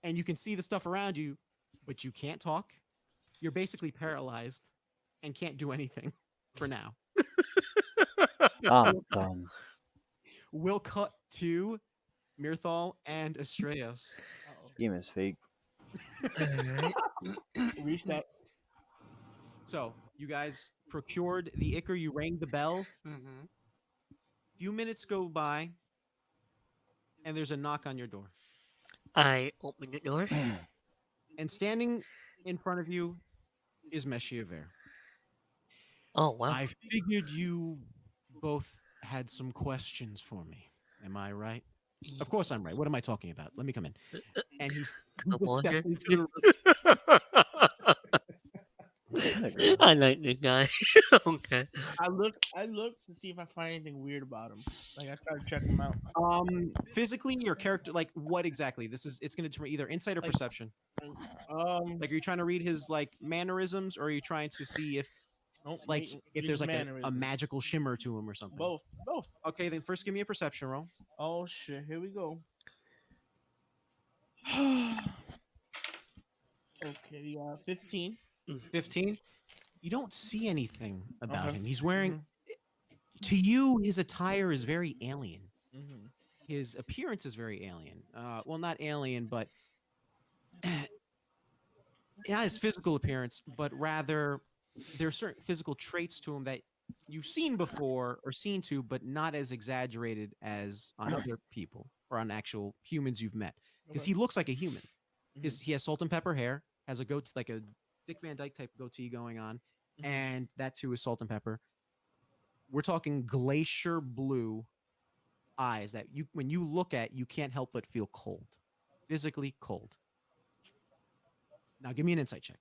and you can see the stuff around you, but you can't talk. You're basically paralyzed and can't do anything for now. I'm done. We'll cut to Mirthal and Astraeus. Uh-oh. Game is fake. Alright. Reset. So you guys procured the Ichor. You rang the bell. Mm-hmm. Few minutes go by, and there's a knock on your door. I open the door. And standing in front of you is Meshiæver. Oh wow. I figured you both had some questions for me. Am I right? Of course I'm right. What am I talking about? Let me come in. And he's Come on, stepped then. into the room. I like this guy. Okay. I look to see if I find anything weird about him. Like I try to check him out. Physically, your character, like what exactly? It's going to determine either insight or Like- perception. Like, Like, are you trying to read his like mannerisms, or are you trying to see if nope, like read if his there's like a mannerisms. magical shimmer to him or something? Both. Okay, then first give me a perception roll. Oh shit! Here we go. Okay, 15. 15. You don't see anything about Okay. him. He's wearing. To you, his attire is very alien. Mm-hmm. His appearance is very alien. Well, not alien, but not his physical appearance, but rather there are certain physical traits to him that you've seen before or seen to, but not as exaggerated as on other people or on actual humans you've met. Because he looks like a human. He has salt and pepper hair, has a goat like a Dick Van Dyke type goatee going on, Mhm. and that too is salt and pepper. We're talking glacier blue eyes that you, when you look at, you can't help but feel cold, physically cold. Now, give me an insight check.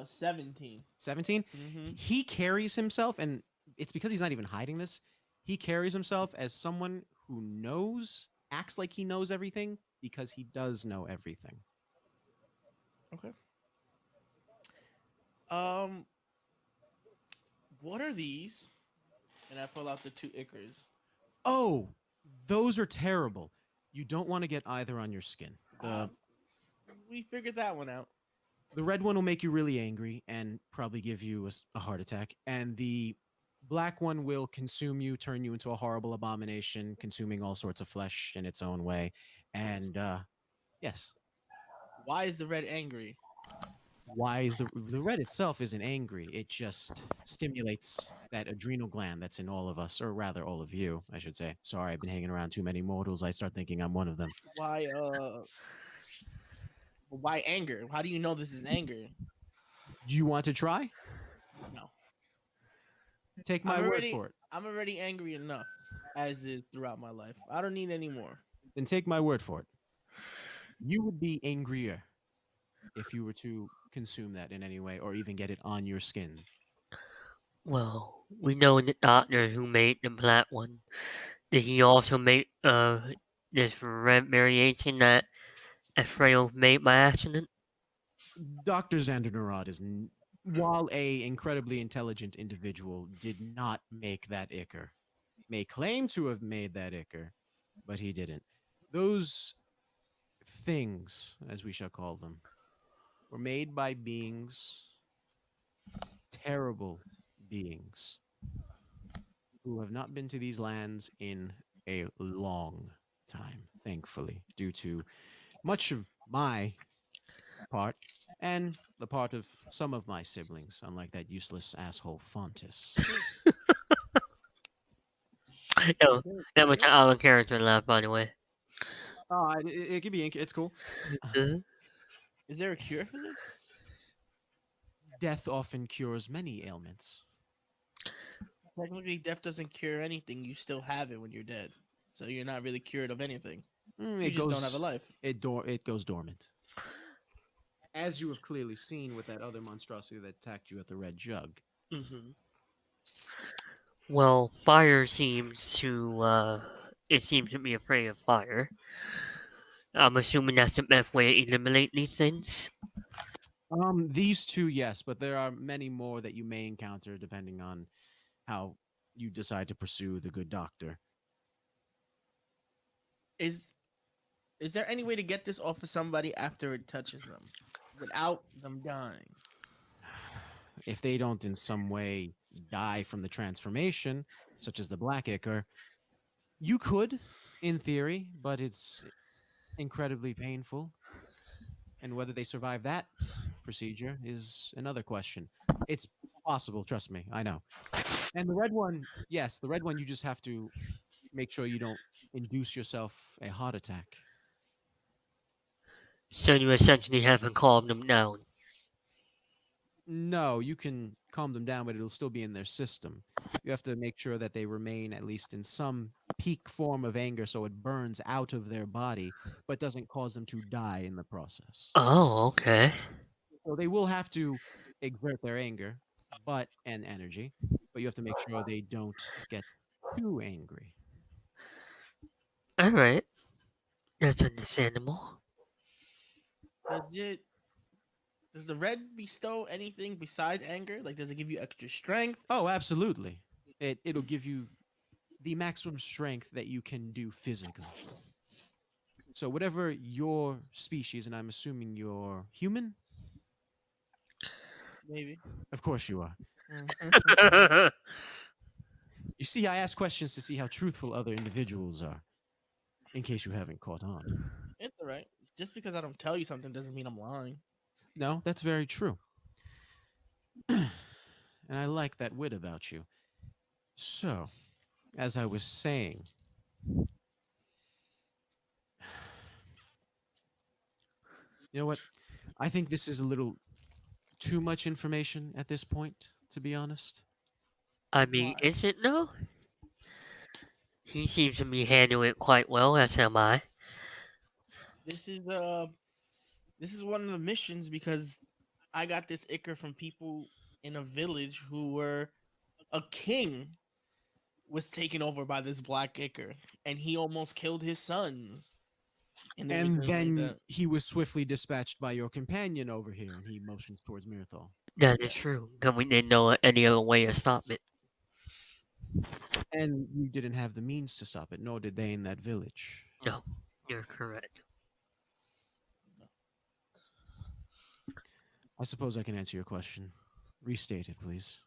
17. 17. Mm-hmm. He carries himself, and it's because he's not even hiding this. He carries himself as someone who knows, acts like he knows everything because he does know everything. Okay. Um, what are these? And I pull out the two Ichors. Oh, those are terrible. You don't want to get either on your skin. Uh, we figured that one out. The red one will make you really angry and probably give you a heart attack, and the black one will consume you, turn you into a horrible abomination, consuming all sorts of flesh in its own way. And yes, Why is the red angry? why is the red itself isn't angry? It just stimulates that adrenal gland that's in all of us, or rather, all of you, I should say. Sorry, I've been hanging around too many mortals. I start thinking I'm one of them. Why why anger? How do you know this is anger? Do you want to try? No. Take I'm my word already for it. I'm already angry enough as is throughout my life. I don't need any more. Then take my word for it. You would be angrier if you were to consume that in any way or even get it on your skin. Well, we know the doctor who made the black one. Did he also make this red variation that Ephraim made by accident? Dr. Xandernerod while a incredibly intelligent individual, did not make that Ichor. May claim to have made that Ichor, but he didn't. Those things, as we shall call them, were made by beings, terrible beings, who have not been to these lands in a long time, thankfully, due to much of my part and the part of some of my siblings, unlike that useless asshole Fontis. No, Is there a that was cure? an Alan character laugh, by the way. It could be, it's cool. Uh, Is there a cure for this? Death often cures many ailments. Technically, death doesn't cure anything. You still have it when you're dead, so you're not really cured of anything. You It just don't have a goes, life. it goes dormant, as you have clearly seen with that other monstrosity that attacked you at the Red Jug. mhm. Well, fire seems to, it seems to be afraid of fire. I'm assuming that's the best way to eliminate these things. These two, yes, but there are many more that you may encounter depending on how you decide to pursue the good doctor. Is is there any way to get this off of somebody after it touches them, without them dying? If they don't in some way die from the transformation, such as the Black Ichor, you could, in theory, but it's incredibly painful. And whether they survive that procedure is another question. It's possible, trust me, I know. And the red one, yes, the red one, you just have to make sure you don't induce yourself a heart attack. So you essentially haven't calmed them down. No, you can calm them down, but it'll still be in their system. You have to make sure that they remain at least in some peak form of anger so it burns out of their body, but doesn't cause them to die in the process. Oh, okay. So they will have to exert their anger, but and energy, but you have to make sure they don't get too angry. Alright. That's understandable. Does it? Does the red bestow anything besides anger? Like, does it give you extra strength? Oh, absolutely. It'll give you the maximum strength that you can do physically. So whatever your species, and I'm assuming you're human, Maybe. of course you are. Mhm. You see, I ask questions to see how truthful other individuals are, in case you haven't caught on. It's alright. Just because I don't tell you something doesn't mean I'm lying. No, that's very true. And I like that wit about you. So, as I was saying, you know what? I think this is a little too much information at this point, to be honest. I mean, Why? is it though? He seems to be handling it quite well, as am I. This is this is one of the missions because I got this ichor from people in a village who were a king was taken over by this black ichor, and he almost killed his sons and And everything like then that. he was swiftly dispatched by your companion over here, and he motions towards Mirthal. That is Yes. true. And we didn't know any other way to stop it. And you didn't have the means to stop it, nor did they in that village. No, you're correct. I suppose I can answer your question. Restate it, please.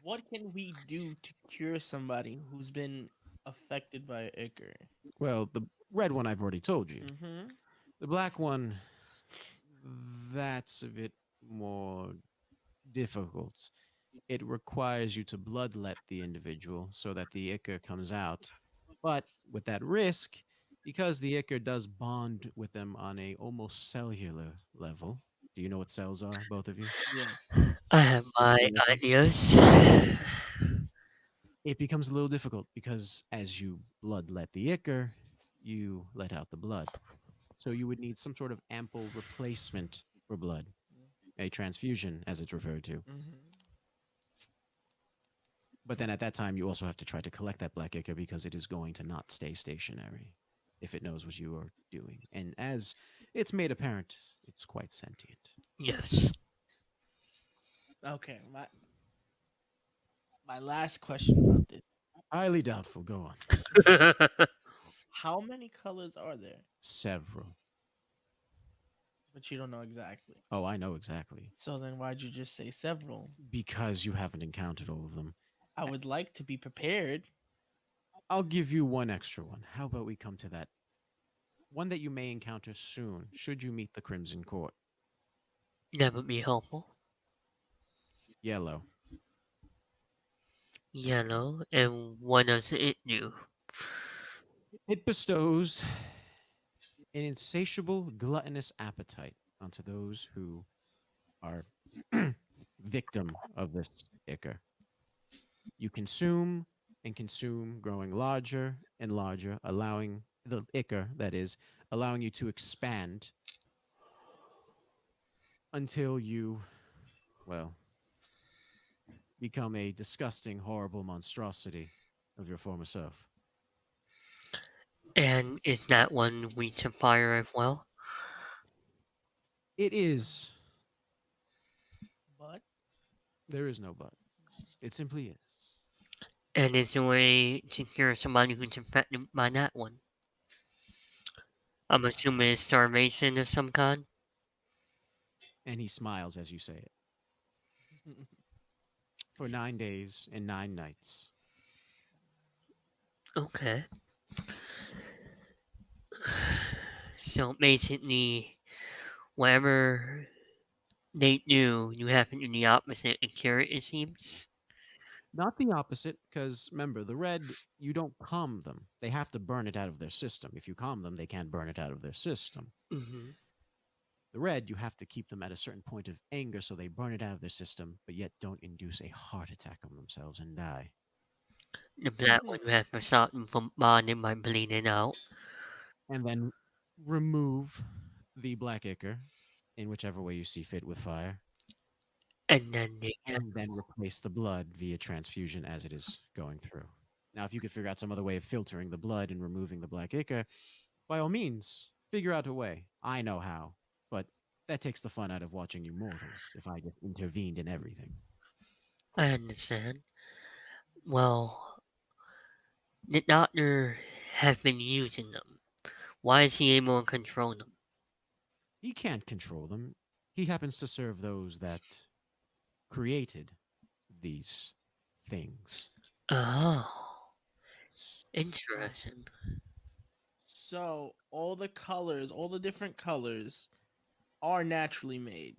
What can we do to cure somebody who's been affected by ichor? Well, the red one I've already told you. Mm-hmm. The black one, that's a bit more difficult. It requires you to bloodlet the individual so that the ichor comes out. But with that risk, because the ichor does bond with them on a almost cellular level. Do you know what cells are, both of you? Yes. I have You my familiar with them? ideas. It becomes a little difficult because as you bloodlet the ichor, you let out the blood. So you would need some sort of ample replacement for blood, a transfusion, as it's referred to. Mm-hmm. But then at that time, you also have to try to collect that black ichor because it is going to not stay stationary if it knows what you are doing. And as it's made apparent, it's quite sentient. Yes. Okay. My last question about this: Highly doubtful. Go on. how many colors are there? Several. But you don't know exactly. Oh, I know exactly. So then, why'd you just say several? Because you haven't encountered all of them. I would like to be prepared. I'll give you one extra one. How about we come to that? One that you may encounter soon, should you meet the Crimson Court. That would be helpful. Yellow. Yellow, and what does it do? It bestows an insatiable, gluttonous appetite onto those who are victim of this ichor. You consume and consume, growing larger and larger, allowing the ichor, that is, allowing you to expand until you, well, become a disgusting, horrible monstrosity of your former self. And is that one weak to fire as well? It is. But There is no but. It simply is. And is there a way to cure somebody who's infected by that one? I'm assuming it's starvation of some kind? And he smiles as you say it. For 9 days and 9 nights. Okay. So basically, whatever they do, you have to do the opposite and cure it, it seems? Not the opposite, because remember, the red, you don't calm them. They have to burn it out of their system. If you calm them, they can't burn it out of their system. Mm-hmm. The red, you have to keep them at a certain point of anger so they burn it out of their system, but yet don't induce a heart attack on themselves and die. The black one, you have to stop them from bonding by bleeding out. And then remove the black ichor in whichever way you see fit with fire, And then they get. and then replace the blood via transfusion as it is going through. Now, if you could figure out some other way of filtering the blood and removing the black ichor, by all means, figure out a way. I know how, but that takes the fun out of watching you mortals if I just intervened in everything. I understand. Well, the doctor has been using them. Why is he able to control them? He can't control them. He happens to serve those that created these things. Oh, S- okay. interesting. So all the colors, all the different colors, are naturally made.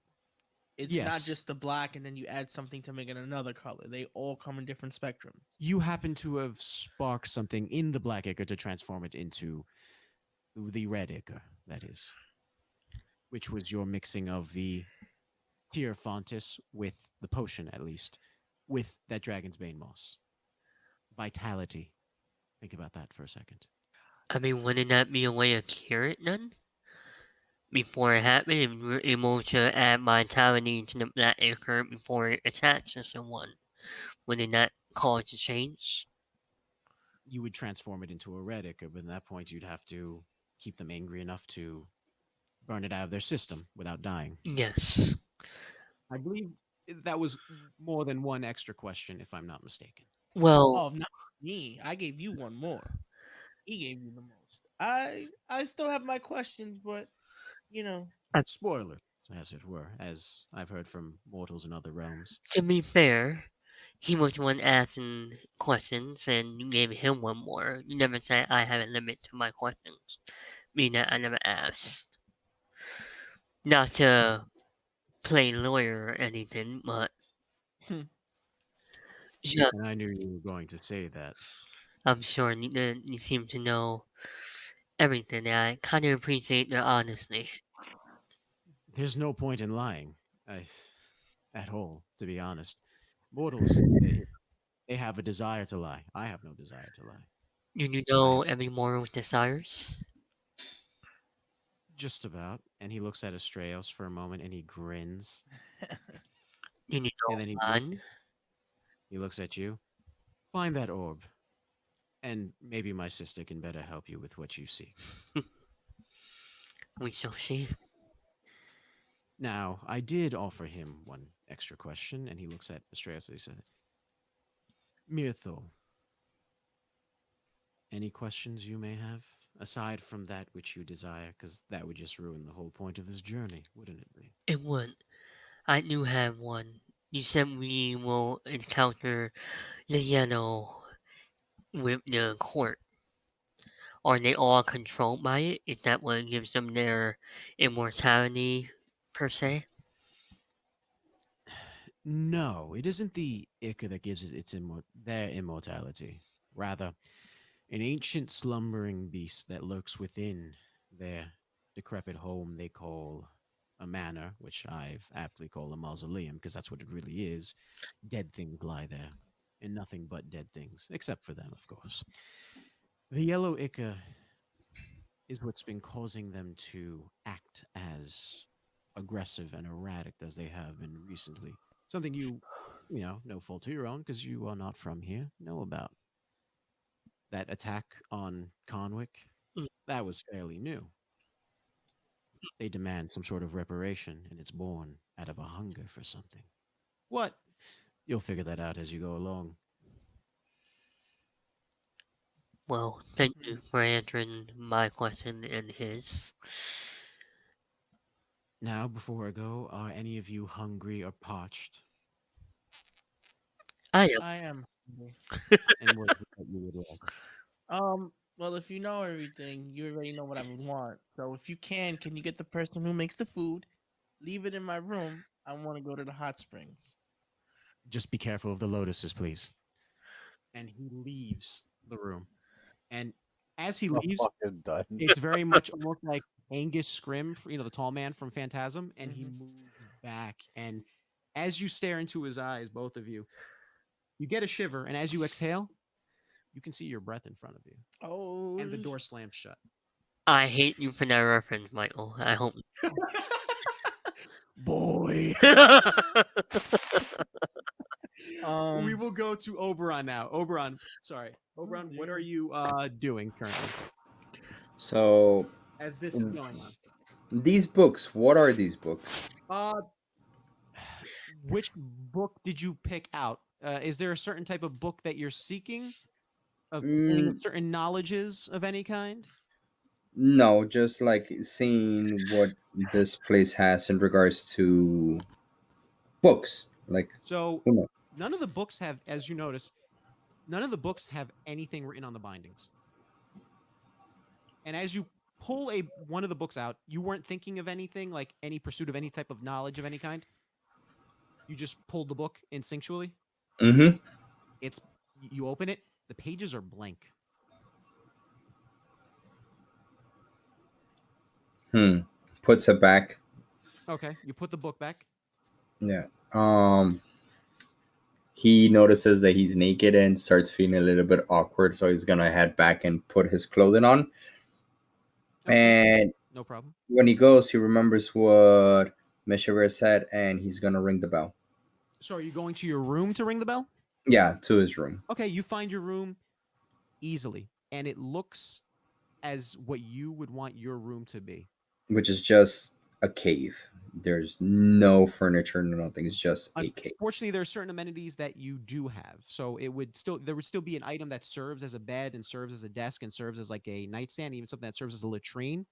It's not Yes. just the black and then you add something to make it another color. They all come in different spectrums. You happen to have sparked something in the black ichor to transform it into the red ichor, that is, which was your mixing of the Tierfontis with the potion, at least, with that dragon's bane moss. Vitality. Think about that for a second. I mean, wouldn't that be a way to cure it then? Before it happened, if we were able to add vitality to that ichor before it attached to someone, wouldn't that cause a change? You would transform it into a red ichor, but at that point, you'd have to keep them angry enough to burn it out of their system without dying. Yes. I believe that was more than one extra question, if I'm not mistaken. Well, Oh, not me. I gave you one more. He gave you the most. I still have my questions, but you know, Spoiler, as it were, as I've heard from mortals in other realms. to be fair, he was the one asking questions, and you gave him one more. You never said I have a limit to my questions, meaning that I never asked. Not to play lawyer or anything, but yeah, And I knew you were going to say that. I'm sure you seem to know everything. And I kind of appreciate your honesty. There's no point in lying, I, at all, to be honest. Mortals, they have a desire to lie. I have no desire to lie. Do you I know every mortal's desires? just about. And he looks at Astraeus for a moment and he grins. Do you And know then one? he looks at you. Find that orb. And maybe my sister can better help you with what you seek. We shall see. Now, I did offer him one extra question, and he looks at Astraeus and he said, Mirthol, any questions you may have? Aside from that which you desire, because that would just ruin the whole point of this journey, wouldn't it be? It would. I do have one. You said we will encounter the yellow with the court. Are they all controlled by it? Is that what gives them their immortality, per se? No, it isn't the Ichor that gives it their immortality. Rather, an ancient slumbering beast that lurks within their decrepit home they call a manor, which I've aptly called a mausoleum, because that's what it really is. Dead things lie there, and nothing but dead things, except for them, of course. The yellow Ichor is what's been causing them to act as aggressive and erratic as they have been recently. Something no fault to your own, because you are not from here, know about. That attack on Conwick, Mm, that was fairly new. They demand some sort of reparation, and it's born out of a hunger for something. What? You'll figure that out as you go along. well, thank you for answering my question and his. Now, before I go, are any of you hungry or parched? I am. I am hungry. And what is it that you would like? Well, if you know everything, you already know what I would want. So if you can you get the person who makes the food, leave it in my room? I want to go to the hot springs. Just be careful of the lotuses, please. And he leaves the room. And as he I'm leaves, fucking done. it's very much almost like Angus Scrim, the tall man from Phantasm, and he Mhm. moves back. And as you stare into his eyes, both of you, you get a shiver. And as you exhale, you can see your breath in front of you, Oh, and the door slams shut. I hate you for that reference, Michael. I hope. Boy, we um, will go to Oberon now. Oberon, sorry, Oberon, what are you doing currently So as this is going on? these books, what are these books? Uh, which book did you pick out? Is there a certain type of book that you're seeking of gaining Mm, certain knowledges of any kind? no, just like seeing what this place has in regards to books. Like, So who knows? none of the books have, as you notice, none of the books have anything written on the bindings. And as you pull one of the books out, you weren't thinking of anything like any pursuit of any type of knowledge of any kind. You just pulled the book instinctually. Mm-hmm. It's you open it. The pages are blank. Puts it back. Okay, you put the book back. Yeah. He notices that he's naked and starts feeling a little bit awkward, so he's gonna head back and put his clothing on. Okay, And no problem. when he goes, he remembers what Meshiæver said, and he's gonna ring the bell. So are you going to your room to ring the bell? Yeah, to his room, Okay, you find your room easily, and it looks as what you would want your room to be. which is just a cave. There's no furniture, no nothing. It's just a cave. Unfortunately, there are certain amenities that you do have. So there would still be an item that serves as a bed and serves as a desk and serves as like a nightstand, even something that serves as a latrine.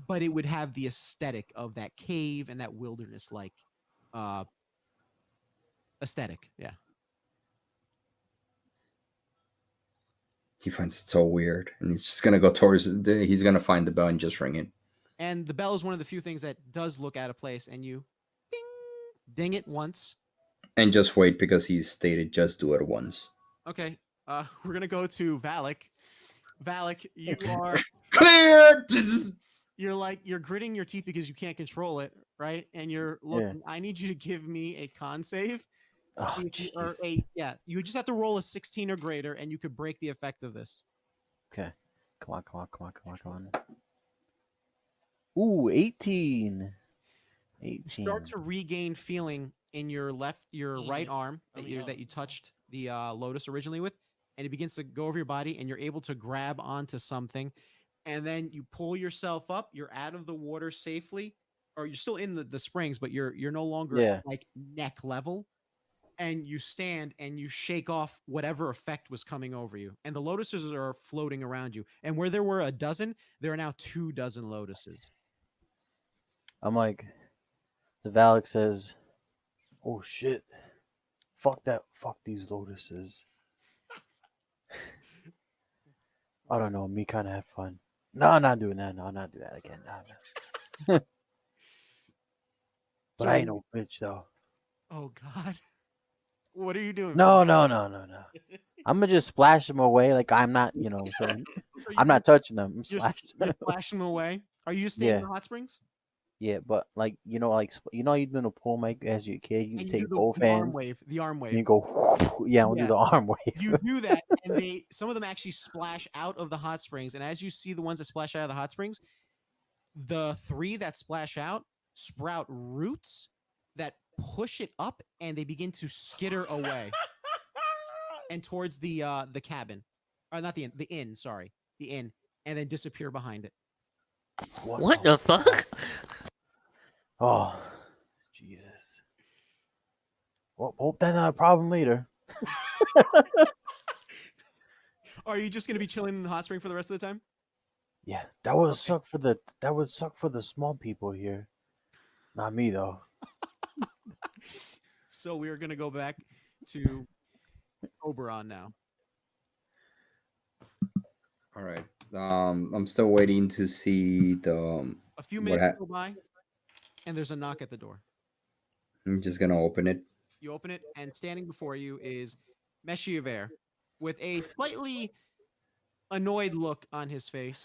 But it would have the aesthetic of that cave and that wilderness like uh aesthetic. Yeah. He finds it so weird, and he's just gonna go towards. He's gonna find the bell and just ring it, And the bell is one of the few things that does look out of place, and you ding ding it once. and just wait because he's stated just do it once. Okay. We're gonna go to Valak. Valak, you are Clear. you're gritting your teeth because you can't control it, right? And you're Yeah. looking. I need you to give me a con save. Oh, See if you, or jeez. you just have to roll a 16 or greater, and you could break the effect of this. Okay. Come on, come on, come on, come on, come on. Ooh, 18. You start 18. to regain feeling in your right Penis. arm I that mean, you touched the lotus originally with, and it begins to go over your body, and you're able to grab onto something, and then you pull yourself up. You're out of the water safely, or you're still in the springs, but you're no longer Yeah. at like neck level. And you stand and you shake off whatever effect was coming over you. And the lotuses are floating around you. And where there were a dozen, there are now 24 lotuses. I'm like, the Valak says, oh shit. Fuck that. Fuck these lotuses. I don't know. Me kind of have fun. No, I'm not doing that. No, I'm not doing that again. No. But So I ain't no bitch, though. oh God. What are you doing? No, no, no, no, no. I'm going to just splash them away like I'm not, what I'm saying. So I'm not touching them. I'm you're, splashing you're flashing them away. Are you just staying in Yeah. the hot springs? Yeah, but like you doing a pull mic as your kid, you And you do take both the arm hands wave. The arm and wave. you go yeah, I'll do Yeah. the arm wave. You do that, and some of them actually splash out of the hot springs. And as you see the ones that splash out of the hot springs, the 3 that splash out sprout roots that push it up, and they begin to skitter away and towards the cabin, or not the inn, sorry, the inn, and then disappear behind it. What the fuck? Oh, Jesus. Well, hope that's not a problem later. Are you just gonna be chilling in the hot spring for the rest of the time? Yeah, that would Okay. suck for the small people here. Not me though. So we are gonna go back to Oberon now. All right. I'm still waiting to see the A few what minutes go by, and there's a knock at the door. I'm just gonna open it. You open it, and standing before you is Meshiæver with a slightly annoyed look on his face,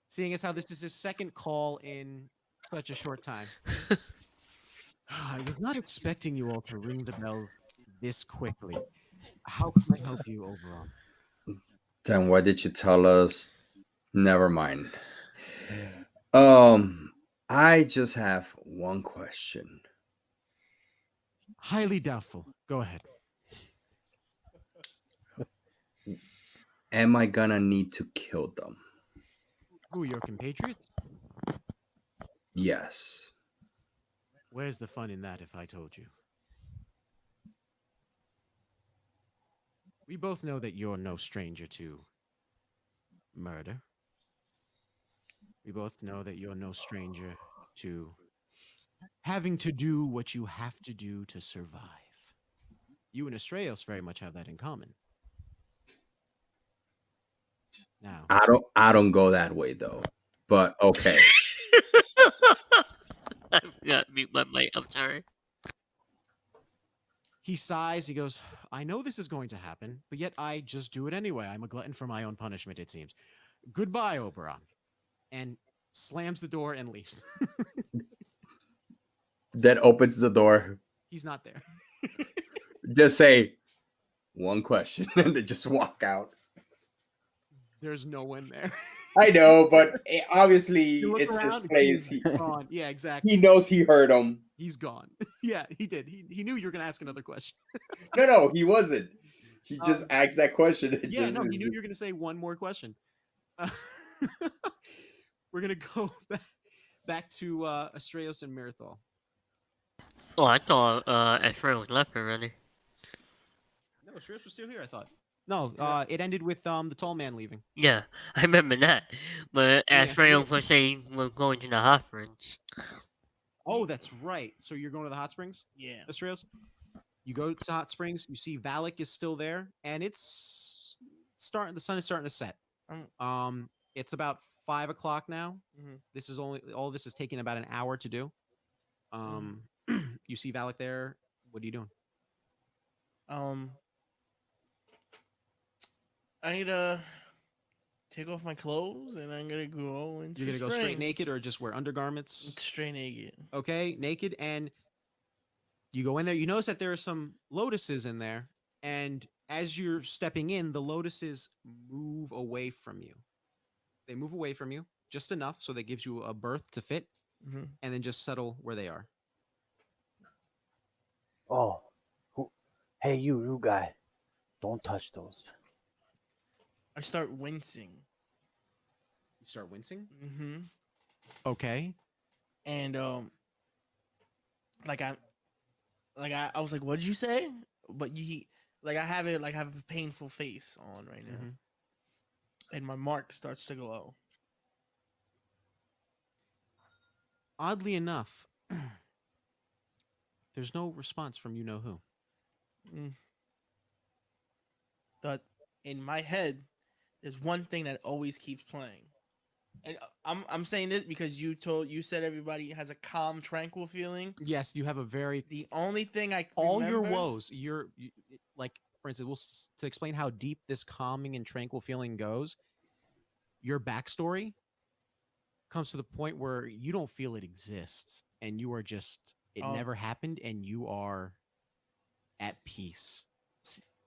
seeing as how this is his second call in such a short time. I was not expecting you all to ring the bells this quickly. How can I help you, Oberon? Then why did you tell us? Never mind. I just have one question. Highly doubtful. Go ahead. Am I gonna need to kill them? Who are your compatriots? Yes. Where's the fun in that if I told you? We both know that you're no stranger to murder. We both know that you're no stranger to having to do what you have to do to survive. You and Astraeus very much have that in common. Now, I don't go that way though. But okay. I forgot to mute my mic. I'm sorry. He sighs. He goes, I know this is going to happen, but yet I just do it anyway. I'm a glutton for my own punishment, it seems. Goodbye, Oberon. And slams the door and leaves. Then opens the door. He's not there. Just say one question and then just walk out. There's no one there. I know, but obviously You look it's his around, place. he's gone. Yeah, exactly. He knows he heard him. He's gone. Yeah, he did. He knew you were going to ask another question. No, he wasn't. He just Um, asked that question. And Yeah, just, no, he knew you were going to say one more question. Uh, we're going to go back to Astraeus and Mirathol. Oh, I thought Ephraim was left already. No, Astraeus was still here, I thought. No, Yeah. it ended with the tall man leaving. Yeah, I remember that. But Yeah, Ephraim was saying we're going to the hot springs. Oh, that's right. So you're going to the hot springs, Yeah. Astraeus? You go to hot springs. You see Valak is still there, and it's starting. The sun is starting to set. It's about 5 o'clock now. Mhm. This is all this is taking about an hour to do. You see Valak there. What are you doing? I need to take off my clothes and I'm gonna go into. You're gonna the go straight springs. naked or just wear undergarments? Straight naked. Okay, naked, and you go in there. You notice that there are some lotuses in there, and as you're stepping in, the lotuses move away from you. They move away from you just enough so that gives you a berth to fit, Mm-hmm. and then just settle where they are. Oh, hey, you new guy, don't touch those. I start wincing. You start wincing. Mm-hmm. Okay. And I was like, what did you say? But I have it like I have a painful face on right now, Mhm. and my mark starts to glow. Oddly enough, there's no response from you know who. Mm. But in my head, there's one thing that always keeps playing, and I'm saying this because you said everybody has a calm, tranquil feeling. Yes, you have a very The only thing I all remember, your woes. Like, for instance, to explain how deep this calming and tranquil feeling goes. Your backstory comes to the point where you don't feel it exists, and you are just it Oh. never happened, and you are at peace.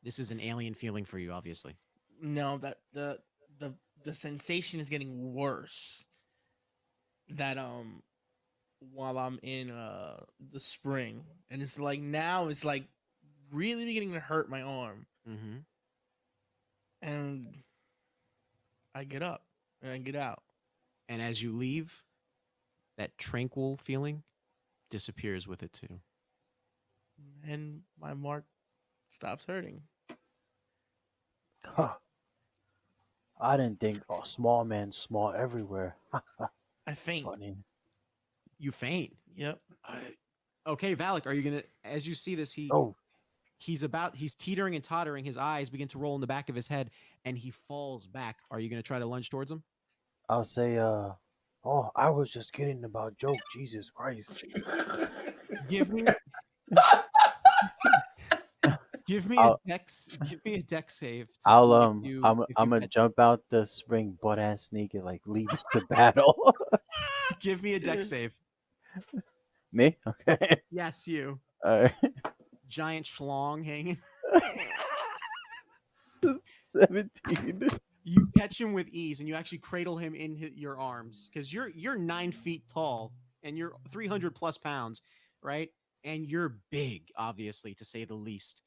This is an alien feeling for you, obviously. No, that the sensation is getting worse. That while I'm in the spring, and it's like now it's like really beginning to hurt my arm, Mm-hmm. and I get up and I get out. And as you leave, that tranquil feeling disappears with it too. And my mark stops hurting. Huh. I didn't think a small man small everywhere. I faint. Funny. You faint. Yep. Okay, Valak, are you gonna? As you see this, Oh, he's teetering and tottering. His eyes begin to roll in the back of his head, and he falls back. Are you gonna try to lunge towards him? I'll say, oh, I was just kidding about joke. Jesus Christ. Give me, give me a I'll, dex save. To I'll see if I'm you gonna catch. jump out the spring butt ass naked like leave the battle. Give me a dex save. Me? Okay. Yes, you Alright. giant schlong hanging. 17. You catch him with ease, and you actually cradle him in your arms because you're 9 feet tall and you're 300 plus pounds, right? And you're big, obviously, to say the least.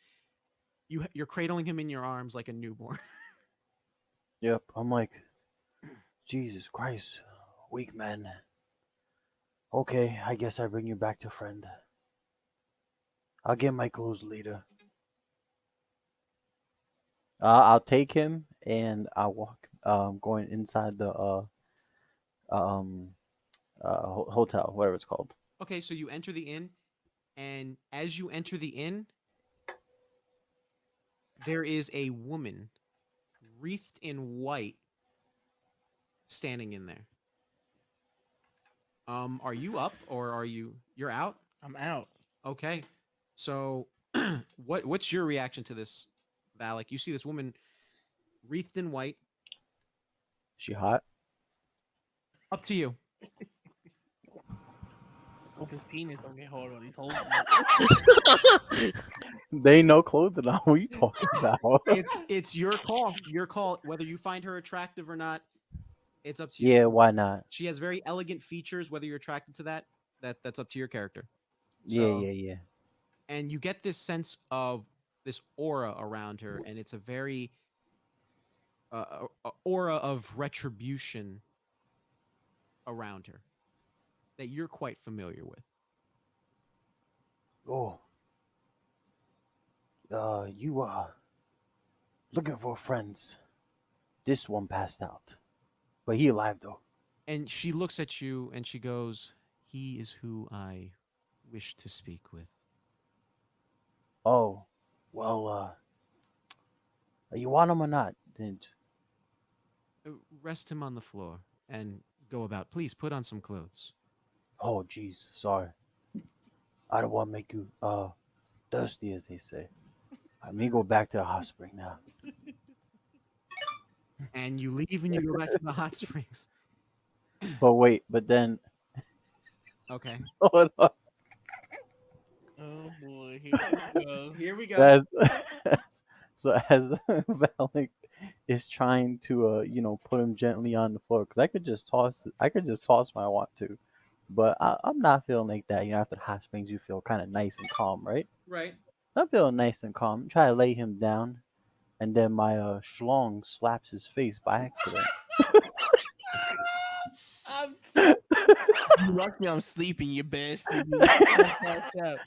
You're cradling him in your arms like a newborn. Yep. I'm like, Jesus Christ, weak man. Okay, I guess I bring you back to friend. I'll get my clothes later. I'll take him and I'll walk. Going inside the um hotel, whatever it's called. Okay, so you enter the inn, and as you enter the inn, there is a woman wreathed in white standing in there. Are you up or you're out? I'm out. Okay. So What's your reaction to this, Valak? You see this woman wreathed in white. She hot? Up to you. Hope his penis don't get hard while he's holding They ain't no clothing on. What are you talking about? It's your call. Your call. Whether you find her attractive or not, it's up to you. Yeah, why not? She has very elegant features. Whether you're attracted to that's up to your character. Yeah, So, yeah. and you get this sense of this aura around her, and it's a very aura of retribution around her that you're quite familiar with. Oh, you looking for friends? This one passed out, but he alive though. And she looks at you and she goes, "He is who I wish to speak with." Oh, well, you want him or not? Didn't? Rest him on the floor and go about. Please put on some clothes. Oh, jeez, sorry. I don't want to make you thirsty, as they say. Let me go back to the hot spring now. And you leave and you go back to the hot springs. But wait, but then Okay. hold on. Oh boy, here we go. Here we go. As, so as Valak is trying to put him gently on the floor, because I could just toss him if I want to, but I'm not feeling like that. After the hot springs, you feel kind of nice and calm, right? Right. I'm feeling nice and calm. Try to lay him down, and then my schlong slaps his face by accident. I'm so you lucky I'm sleeping, you bastard. You passed out.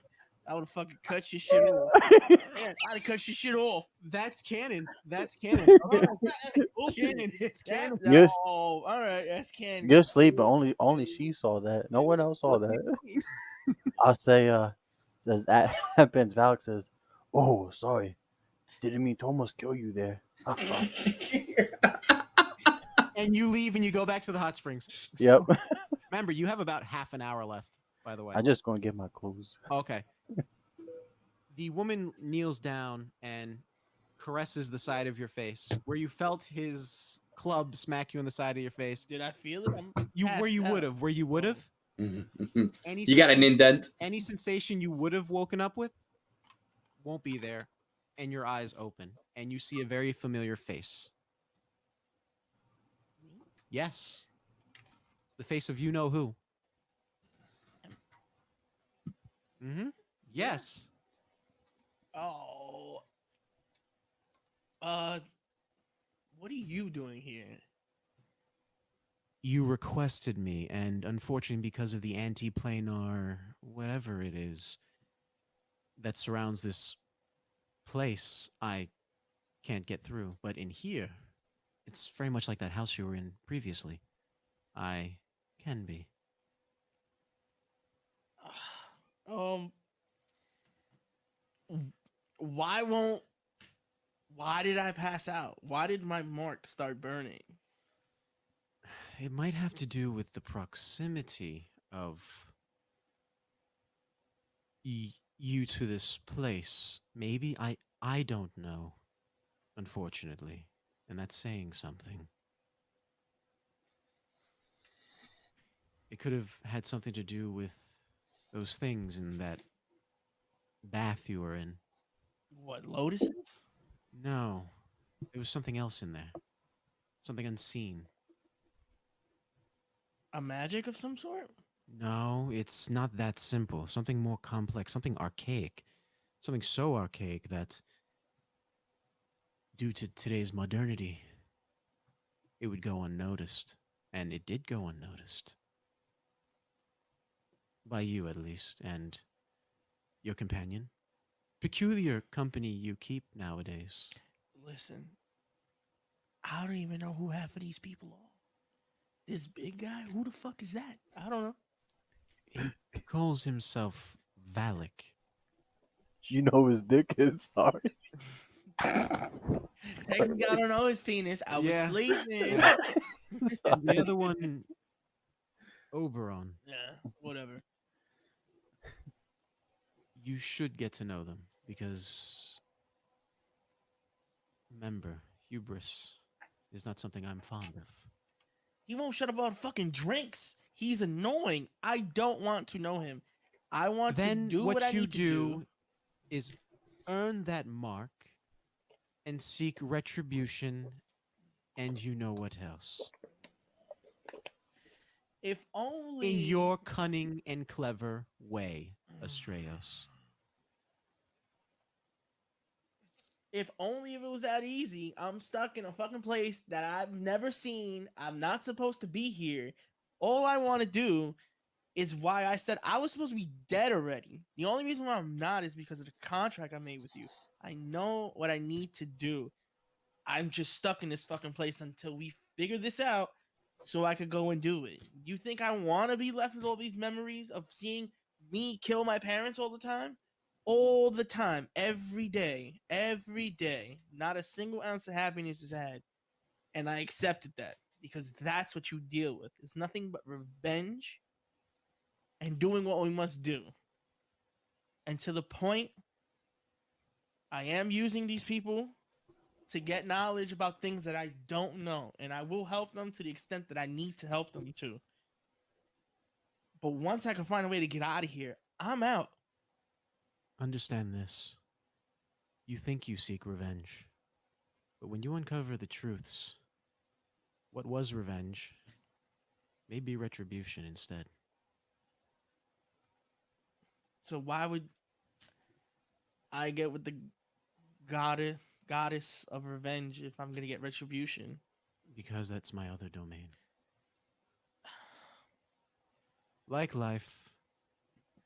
I would have fucking cut your shit off. Man, I'd have cut your shit off. That's canon. That's canon. It's canon. It's canon. Yes. Oh, all right, that's canon. You're sleeping. Only she saw that. No one else saw that. I'll say, as that happens, Valak says, "Oh, sorry, didn't mean to almost kill you there." And you leave and you go back to the hot springs. Yep. So, remember, you have about half an hour left, by the way. I'm just gonna get my clothes. Okay. The woman kneels down and caresses the side of your face where you felt his club smack you in the side of your face. Did I feel it? I'm Where you passed would out. have. Where you would have. Any You got an indent? any sensation you would have woken up with won't be there, and your eyes open, and you see a very familiar face. Yes, the face of you know who. Mm-hmm. Yes. Oh. What are you doing here? You requested me, and unfortunately, because of the anti-planar whatever it is that surrounds this place, I can't get through. But in here, it's very much like that house you were in previously. I can be. Um, why won't? Why did I pass out? Why did my mark start burning? It might have to do with the proximity of you to this place. Maybe I don't know, unfortunately, and that's saying something. It could have had something to do with those things in that bath you were in. What, lotuses? No, there was something else in there. Something unseen. A magic of some sort? No, it's not that simple. Something more complex, something archaic. Something so archaic that, due to today's modernity, it would go unnoticed. And it did go unnoticed. By you, at least, and your companion. Peculiar company you keep nowadays. Listen, I don't even know who half of these people are. This big guy? Who the fuck is that? I don't know. He calls himself Valak. You know his dick is. Sorry. Technically, I don't know his penis. I was Yeah. sleeping. Yeah. And the other one, Oberon. Yeah, whatever. You should get to know them. Because remember, hubris is not something I'm fond of. He won't shut up about fucking drinks. He's annoying. I don't want to know him. I want to Then do what I what you need to do. do is earn that mark and seek retribution, and you know what else. If only In your cunning and clever way, Astraeos. if only if it was that easy. I'm stuck in a fucking place that I've never seen. I'm not supposed to be here. All I want to do is why I said I was supposed to be dead already. The only reason why I'm not is because of the contract I made with you. I know what I need to do. I'm just stuck in this fucking place until we figure this out so I could go and do it. You think I want to be left with all these memories of seeing me kill my parents all the time? All the time, every day, every day. Not a single ounce of happiness is had. And I accepted that because that's what you deal with. It's nothing but revenge and doing what we must do. And to the point, I am using these people to get knowledge about things that I don't know, and I will help them to the extent that I need to help them to. But once I can find a way to get out of here, I'm out. Understand this. You think you seek revenge, but when you uncover the truths, what was revenge may be retribution instead. So why would I get with the goddess of revenge if I'm gonna get retribution? Because that's my other domain. Like life,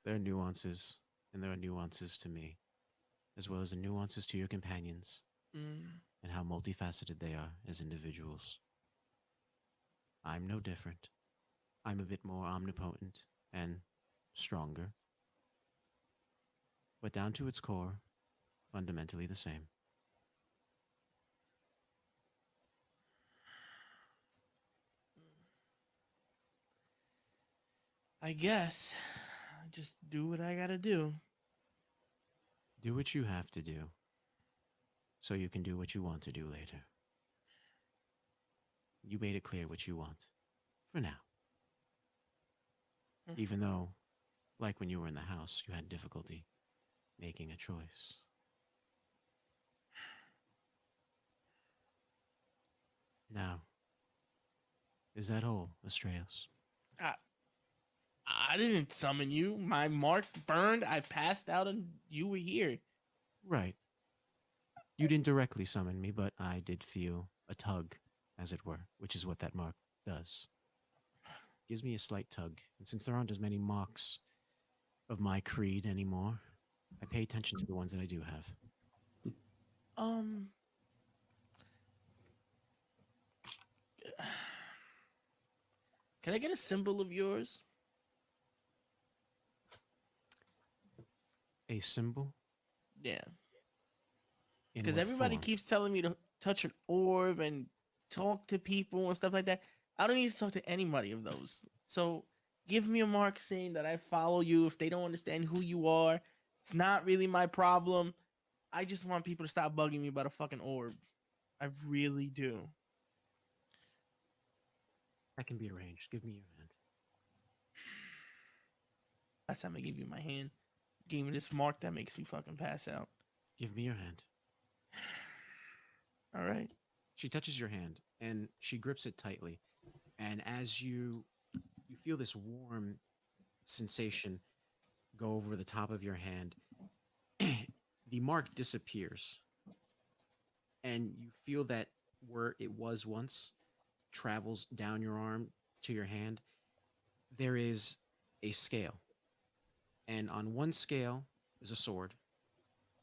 there are nuances, and there are nuances to me, as well as the nuances to your companions, and how multifaceted they are as individuals. I'm no different. I'm a bit more omnipotent and stronger, but down to its core, fundamentally the same. I guess I just do what I gotta do. Do what you have to do, so you can do what you want to do later. You made it clear what you want, for now. Even though, like when you were in the house, you had difficulty making a choice. Now, is that all, Astraeus? I didn't summon you. My mark burned. I passed out, and you were here. Right. You didn't directly summon me, but I did feel a tug, as it were, which is what that mark does. Gives me a slight tug, and since there aren't as many marks of my creed anymore, I pay attention to the ones that I do have. Um, can I get a symbol of yours? A symbol? Yeah. In Because what everybody form? keeps telling me to touch an orb and talk to people and stuff like that. I don't need to talk to anybody of those. So give me a mark saying that I follow you. If they don't understand who you are, it's not really my problem. I just want people to stop bugging me about a fucking orb. I really do. That can be arranged. Give me your hand. Last time I gave you my hand, gave me this mark that makes me fucking pass out. Give me your hand. All right. She touches your hand and she grips it tightly. And as you feel this warm sensation go over the top of your hand, the mark disappears. And you feel that where it was once travels down your arm to your hand. There is a scale. And on one scale is a sword,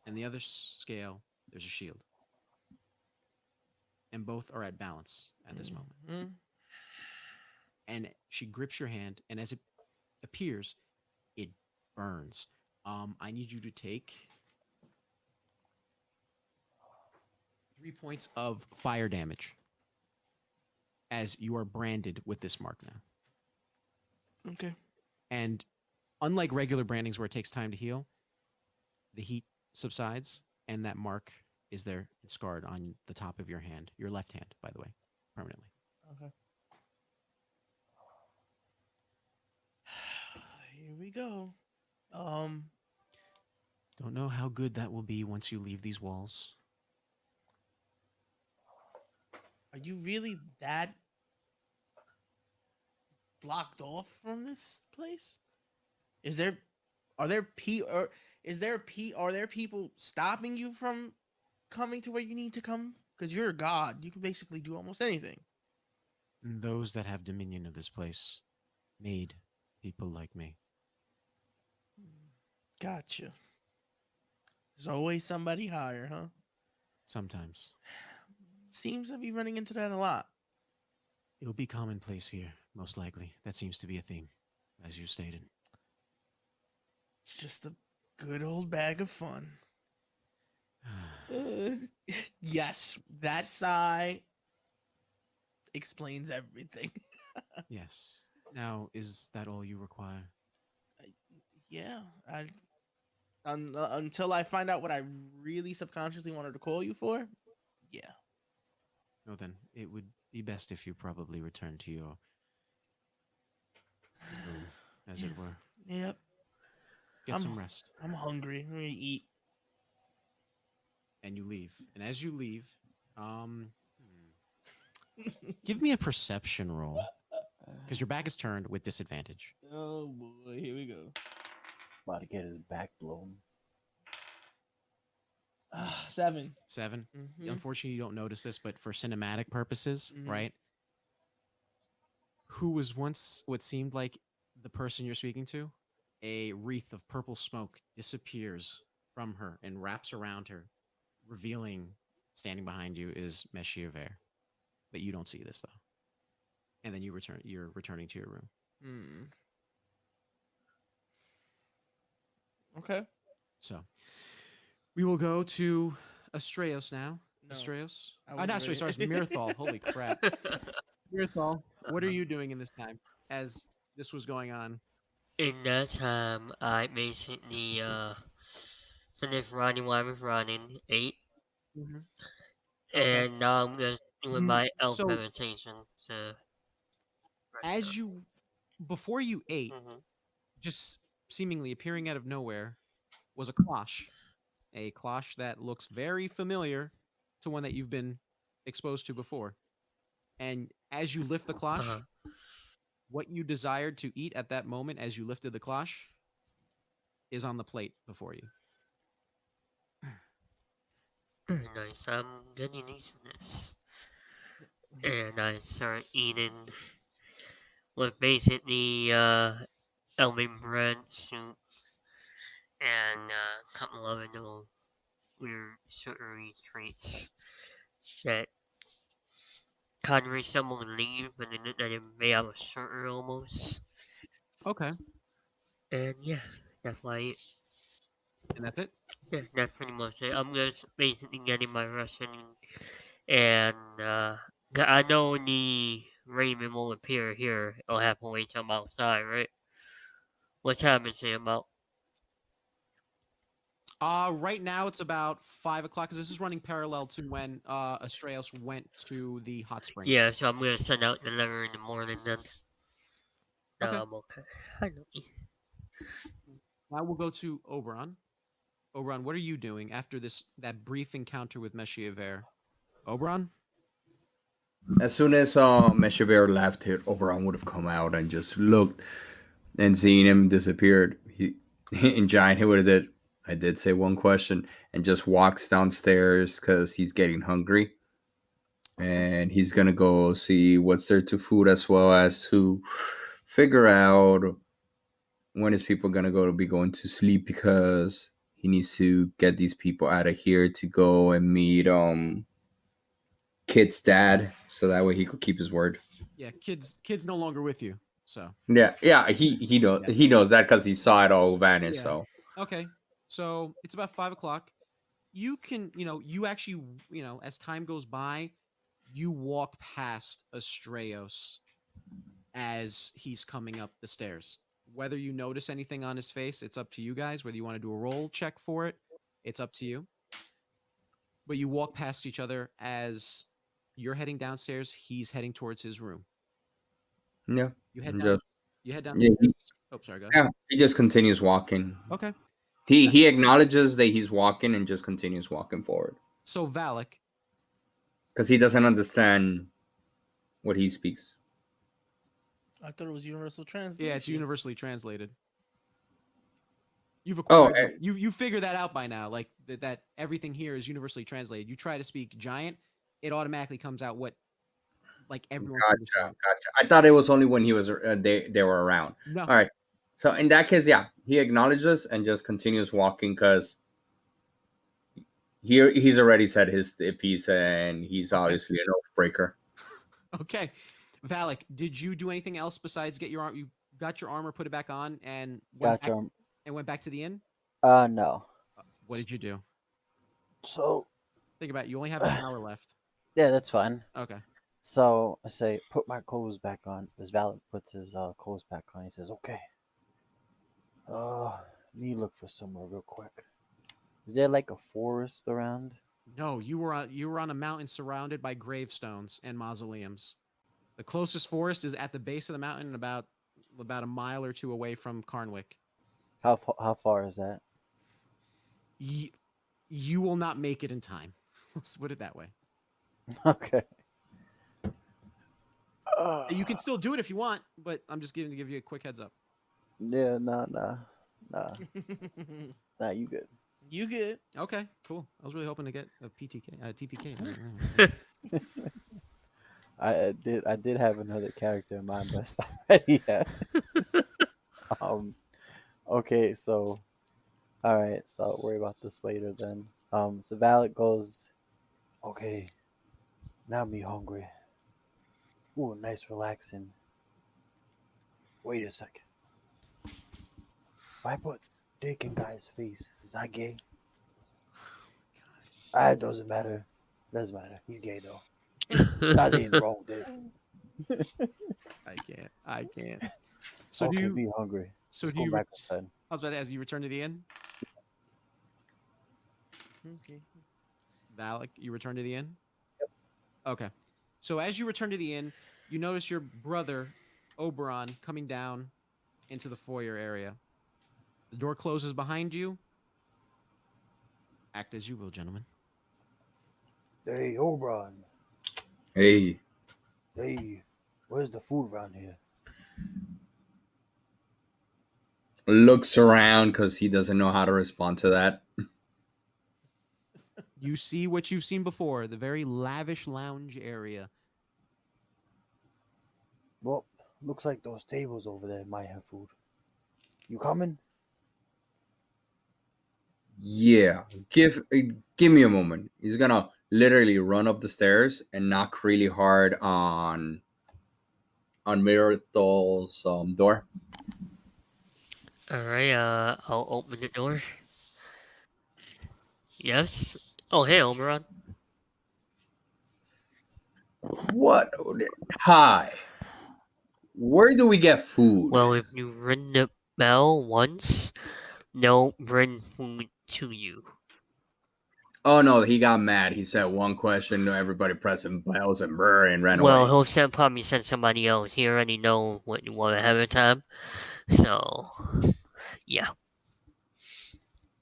and the other scale there's a shield. And both are at balance at this moment. Mhm. And she grips your hand, and as it appears, it burns. I need you to take 3 points of fire damage as you are branded with this mark now. Okay. And unlike regular brandings where it takes time to heal, the heat subsides, and that mark is there scarred on the top of your hand, your left hand, by the way, permanently. Okay. Here we go. Um, Don't know how good that will be once you leave these walls. are you really that blocked off from this place? Is there are there or is there are there people stopping you from coming to where you need to come? Because you're a god. You can basically do almost anything. And those that have dominion of this place made people like me. Gotcha. There's always somebody higher, huh? Sometimes. Seems to be running into that a lot. It'll be commonplace here, most likely. That seems to be a theme, as you stated. It's just a good old bag of fun. Uh, yes, that sigh explains everything. Yes. Now, is that all you require? Yeah, until I find out what I really subconsciously wanted to call you for. Yeah. No, then it would be best if you probably return to your room, as Yeah. it were. Yep. Get some rest. I'm hungry. I'm gonna eat. And you leave. And as you leave, give me a perception roll. Because your back is turned with disadvantage. Oh boy, here we go. About to get his back blown. 7. 7. Mhm. Unfortunately, you don't notice this, but for cinematic purposes, Mhm. right? Who was once what seemed like the person you're speaking to? A wreath of purple smoke disappears from her and wraps around her, revealing standing behind you is Meshiæver. But you don't see this though. And then you're returning to your room. Hmm. Okay. So we will go to Astraeus now. No, Astraeus? I Not wasn't Astraeus, sorry, ready. it's Mirthal. Holy crap. Mirthal, what are you doing in this time as this was going on? In that time, I basically finished running while I was running, ate, Mhm. Okay. and now I'm just doing You my elf so meditation to rest up. as you before you ate, Hmm. just seemingly appearing out of nowhere, was a cloche that looks very familiar to one that you've been exposed to before. And as you lift the Uh-huh. cloche, what you desired to eat at that moment as you lifted the cloche is on the plate before you. Very nice. I'm getting used to this. And I start eating with basically elven bread, soup, and a couple of little weird sugary treats that kind of resemble a leaf, but they're made out of sugar almost. Okay. And yeah, that's why. And that's it? Yeah, that's pretty much it. I'm just basically getting my rest in, and I know the Raven will appear here. I'll have to wait till I'm outside, right? What time is it about? Right now it's about 5 o'clock because this is running parallel to when Astraeus went to the hot springs. Yeah, so I'm gonna send out the letter in the morning then. No, Okay. I'm okay. I know. Now we'll go to Oberon. Oberon, what are you doing after that brief encounter with Meshiæver? Oberon? As soon as Meshiæver left, here, Oberon would have come out and just looked and seeing him disappeared. He in giant, he would have did. I did say one question and just walks downstairs because he's getting hungry Okay. and he's gonna go see what's there to food as well as to figure out when is people gonna go to be going to sleep because he needs to get these people out of here to go and meet Kid's dad so that way he could keep his word. Yeah, kids no longer with you. So Yeah, he knows yeah. he knows that because he saw it all vanish. Yeah. So Okay. So it's about 5 o'clock. You can, you actually, as time goes by, you walk past Astraeus as he's coming up the stairs. Whether you notice anything on his face, it's up to you guys. Whether you want to do a roll check for it, It's up to you. But you walk past each other as you're heading downstairs. He's heading towards his room. Yeah. You head And down. just You head yeah, downstairs. Oh, sorry. Go ahead. yeah. He just continues walking. Okay. He acknowledges that he's walking and just continues walking forward So Valak, because he doesn't understand what he speaks. I thought it was universal translation. yeah, it's universally translated. You've Oh, acquired you figure that out by now, like that everything here is universally translated. You try to speak giant, it automatically comes out what like everyone's gotcha, understanding. gotcha. I thought it was only when he was they were around. No. All right. So in that case, yeah, he acknowledges and just continues walking because he's already said his piece and he's Okay. obviously an oath breaker. Okay. Valak, did you do anything else besides get your arm? You got your armor, put it back on, and Gotcha. went back to the inn. No. What did you do? So Think about it. You only have an hour left. yeah, that's fine. Okay. So I say, put my clothes back on. As Valak puts his clothes back on, he says, "Okay. Me look for somewhere real quick. Is there like a forest around?" No, you were on a mountain surrounded by gravestones and mausoleums. The closest forest is at the base of the mountain, about a mile or two away from Carnwick. How far is that? You will not make it in time. Let's put it that way. Okay. You can still do it if you want, but I'm just giving to give you a quick heads up. Yeah, nah. Nah, you good. You good? Okay, cool. I was really hoping to get a TPK. I did have another character in mind, but it's not ready yet. Okay, so all right, so I'll worry about this later then. So Valak goes, okay, now me hungry. Ooh, nice relaxing. Wait a second. Why put dick in guy's face? Is that gay? Ah, it doesn't matter. Doesn't matter. He's gay though. That ain't wrong, dude. I can't. So Okay, do you? be hungry. So Let's do go you? back inside. I was about to ask. You return to the inn, Okay. Valak. You return to the inn. Okay. So as you return to the inn, you notice your brother Oberon coming down into the foyer area. The door closes behind you. Act as you will, gentlemen. Hey, Oberon. Hey, Hey, where's the food around here? looks around because he doesn't know how to respond to that. You see what you've seen before, the very lavish lounge area. Well, looks like those tables over there might have food. You coming? Yeah, give me a moment. He's gonna literally run up the stairs and knock really hard on Myrtle's door. Alright, I'll open the door. Yes? Oh, hey, Oberon. What? Hi. Where do we get food? Well, if you ring the bell once, they'll bring food to you. Oh no, he got mad. He said one question, everybody pressing bells and brr and ran Well, away. he'll probably send somebody else. He already know what you want ahead of time. So, yeah.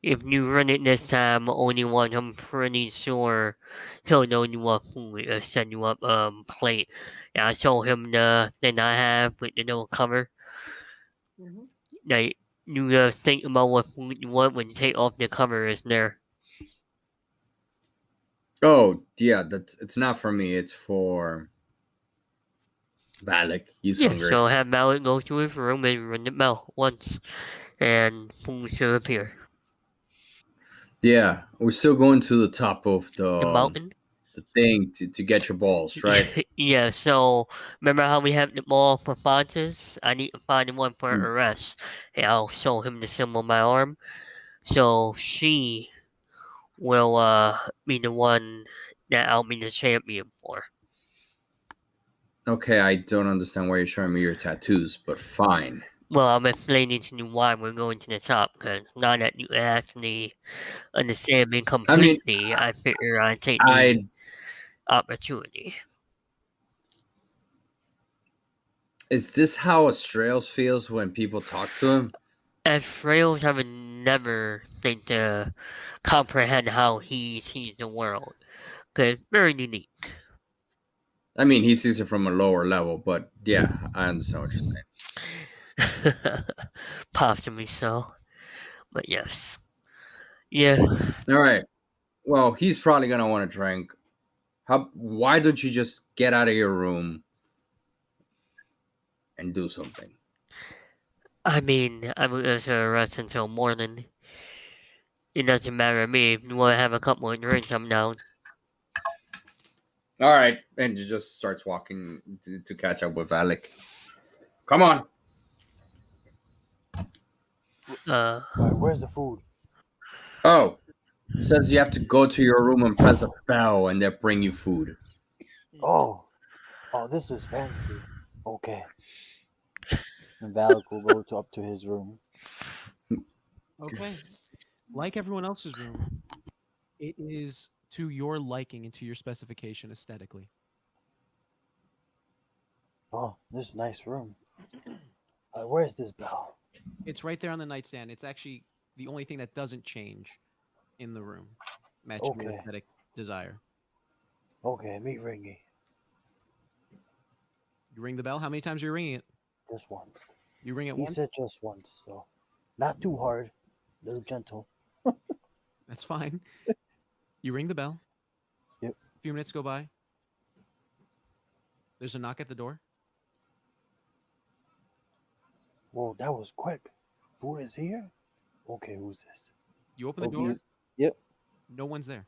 If you run it this time, only one, I'm pretty sure he'll know you want food or send you up plate. Yeah, I told him the thing I have with the little cover. Like, you think about what food you want when you take off the cover is there. Oh yeah, that's it's not for me. It's for Valak. He's Yeah, hungry. so have Malik go to his room and ring the bell once, and food should appear. Yeah, we're still going to the top of The mountain? the thing to get your balls, right? Yeah, so remember how we have the ball for Fontes? I need to find the one for Mm. arrest. And I'll show him the symbol on my arm. So she will be the one that I'll be the champion for. Okay, I don't understand why you're showing me your tattoos, but fine. Well, I'm explaining to you why we're going to the top, because now that you actually understand me I mean, completely, I figure I'd take the I opportunity. is this how Australis feels when people talk to him? As frails, I would never think to comprehend how he sees the world, because it's very unique. I mean, he sees it from a lower level, but yeah, I understand what you're saying. Possibly so, but yes. Yeah, All right. Well, he's probably gonna want to drink. Why don't you just get out of your room and do something? I mean, I'm going to rest until morning. It doesn't matter to me. If you want to have a couple of drinks, I'm down. All right, and he just starts walking to catch up with Alec. Come on. Uh, All right, where's the food? Oh, says you have to go to your room and press a bell, and they'll bring you food. Oh, oh, this is fancy. Okay. And Valak will go up to his room. Okay. Like everyone else's room, it is to your liking and to your specification aesthetically. Oh, this is a nice room. Where's this bell? It's right there on the nightstand. It's actually the only thing that doesn't change in the room, matching your Okay. aesthetic desire. Okay, me ringing. You ring the bell. How many times are you ringing it? Just once. You ring it He once. said just once, so not too hard, a little gentle. That's fine. You ring the bell. Yep. A few minutes go by. There's a knock at the door. Whoa, that was quick. Food is here? Okay, who's this? You open the Oh, door. he's- Yep. No one's there.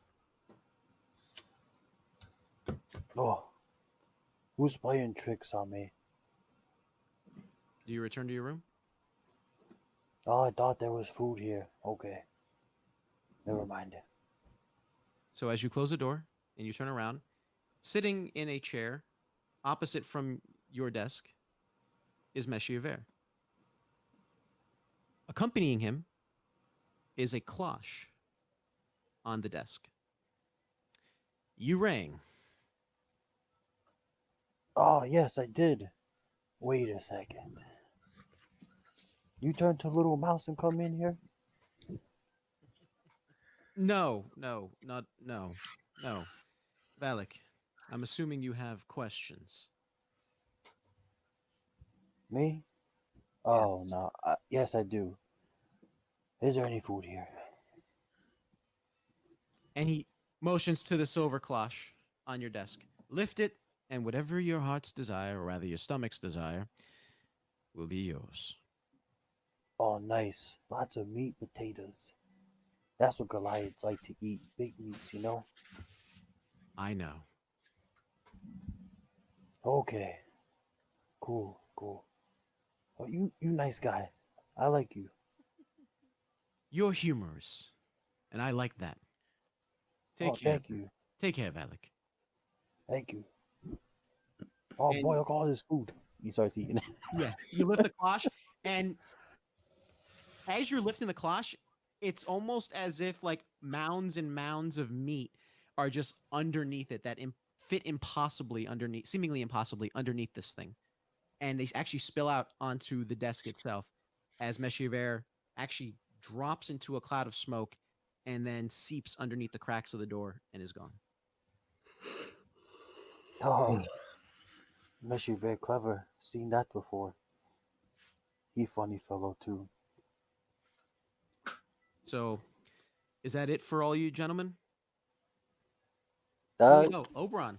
Oh, who's playing tricks on me? Do you return to your room? Oh, I thought there was food here. Okay. Never mind. So as you close the door and you turn around, sitting in a chair opposite from your desk is Meshiæver. Accompanying him is a cloche on the desk. You rang. Oh, yes, I did. Wait a second. You turned to little mouse and come in here? No, no. Valak, I'm assuming you have questions. Me? Yes. Oh, no. Yes, I do. Is there any food here? And he motions to the silver cloche on your desk. Lift it, and whatever your heart's desire, or rather your stomach's desire, will be yours. Oh, nice. Lots of meat, potatoes. That's what Goliaths like to eat. Big meats, you know? I know. Okay. Cool, cool. Oh, you nice guy. I like you. You're humorous, and I like that. Take Oh, care. thank you. Take care, Valak. Thank you. Oh And boy, look at all this food. He starts eating. yeah, you lift the cloche, and as you're lifting the cloche, it's almost as if like mounds and mounds of meat are just underneath it that fit impossibly underneath, seemingly impossibly underneath this thing, and they actually spill out onto the desk itself as Meshiæver actually drops into a cloud of smoke and then seeps underneath the cracks of the door and is gone. Oh, Messi very clever. Seen that before. He funny fellow too. So, is that it for all you gentlemen? That Oh, Oberon,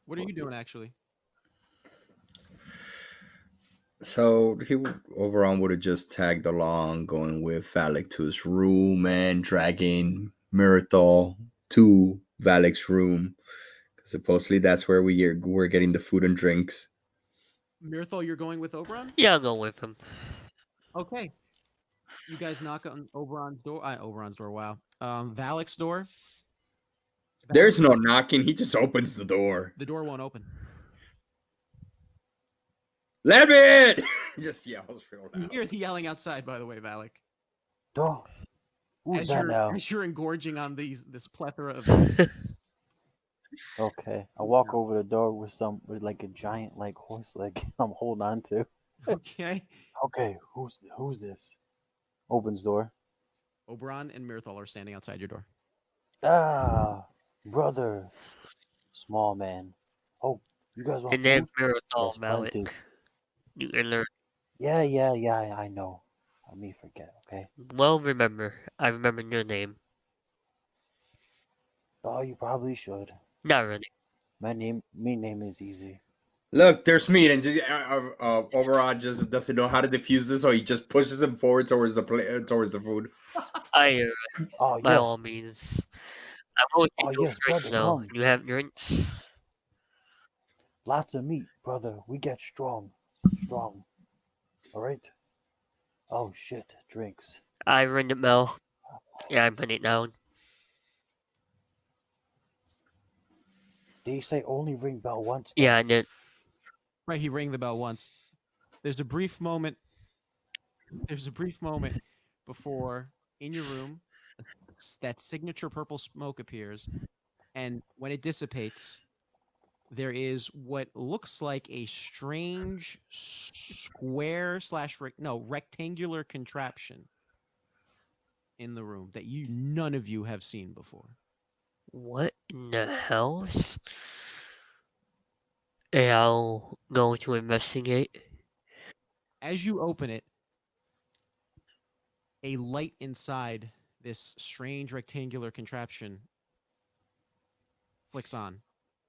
what are you doing actually? So Oberon would have just tagged along, going with Valak to his room and dragging Myrtle to Valak's room. Supposedly that's where we're getting the food and drinks. Mirthal, you're going with Oberon? yeah, I'll go with him. Okay. You guys knock on Oberon's door. Oberon's door. Wow. Valak's door. Valak, There's no knocking. He just opens the door. the door won't open. Let me in! Just yells real You loud. hear the yelling outside, by the way, Valak. Duh. Who's As that you're now? as you're engorging on this plethora of meat. Okay. I walk over the door with like a giant like horse leg I'm holding on to. Okay. Okay, who's this? Opens door. Oberon and Mirthal are standing outside your door. Ah, brother, small man. Oh, you guys want And then food? Mirathol Yes, Malik. plenty. You can learn. Yeah. I know. Let me forget. Okay. Well, remember. I remember your name. Oh, you probably should. Not really. Me name is easy. Look, there's meat, and just Oberon just doesn't know how to defuse this, so he just pushes him forward towards towards the food. I, Oh by yes. all means. I'm going to Oh go yes, first brother, though. come. You have drinks? Lots of meat, brother. We get strong. Strong. All right. Oh shit, drinks. I ring the bell. Yeah, I put it down. They say only ring bell once Yeah, though. and then Right, he rang the bell once. There's a brief moment. There's a brief moment before in your room that signature purple smoke appears, and when it dissipates, there is what looks like a strange square slash no rectangular contraption in the room that none of you have seen before. what in the hell's? And I'll go to investigate. As you open it, a light inside this strange rectangular contraption flicks on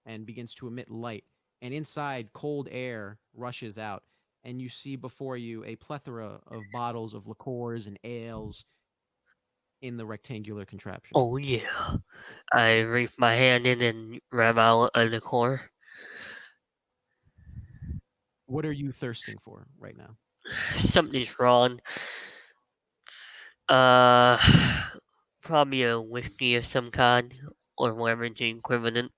and begins to emit light. And inside, cold air rushes out. And you see before you a plethora of bottles of liqueurs and ales in the rectangular contraption. Oh yeah. I reach my hand in and grab out a liqueur. What are you thirsting for right now? Something's wrong. Uh, probably a whiskey of some kind, or whatever the equivalent.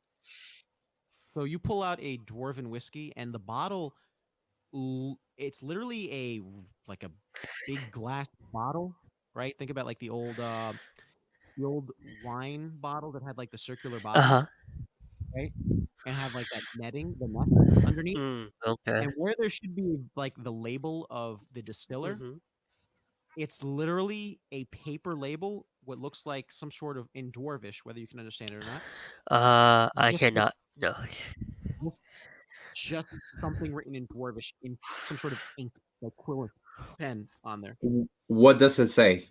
So you pull out a dwarven whiskey, and the bottle, it's literally like a big glass bottle, right? Think about like the old wine bottle that had like the circular Uh huh. bottoms, right? And have like that netting, the net underneath. Okay. And where there should be like the label of the distiller, Mhm. it's literally a paper label, what looks like some sort of in dwarvish, whether you can understand it or not. I Just cannot. No. just just something written in dwarvish in some sort of ink, like quill pen on there. What does it say?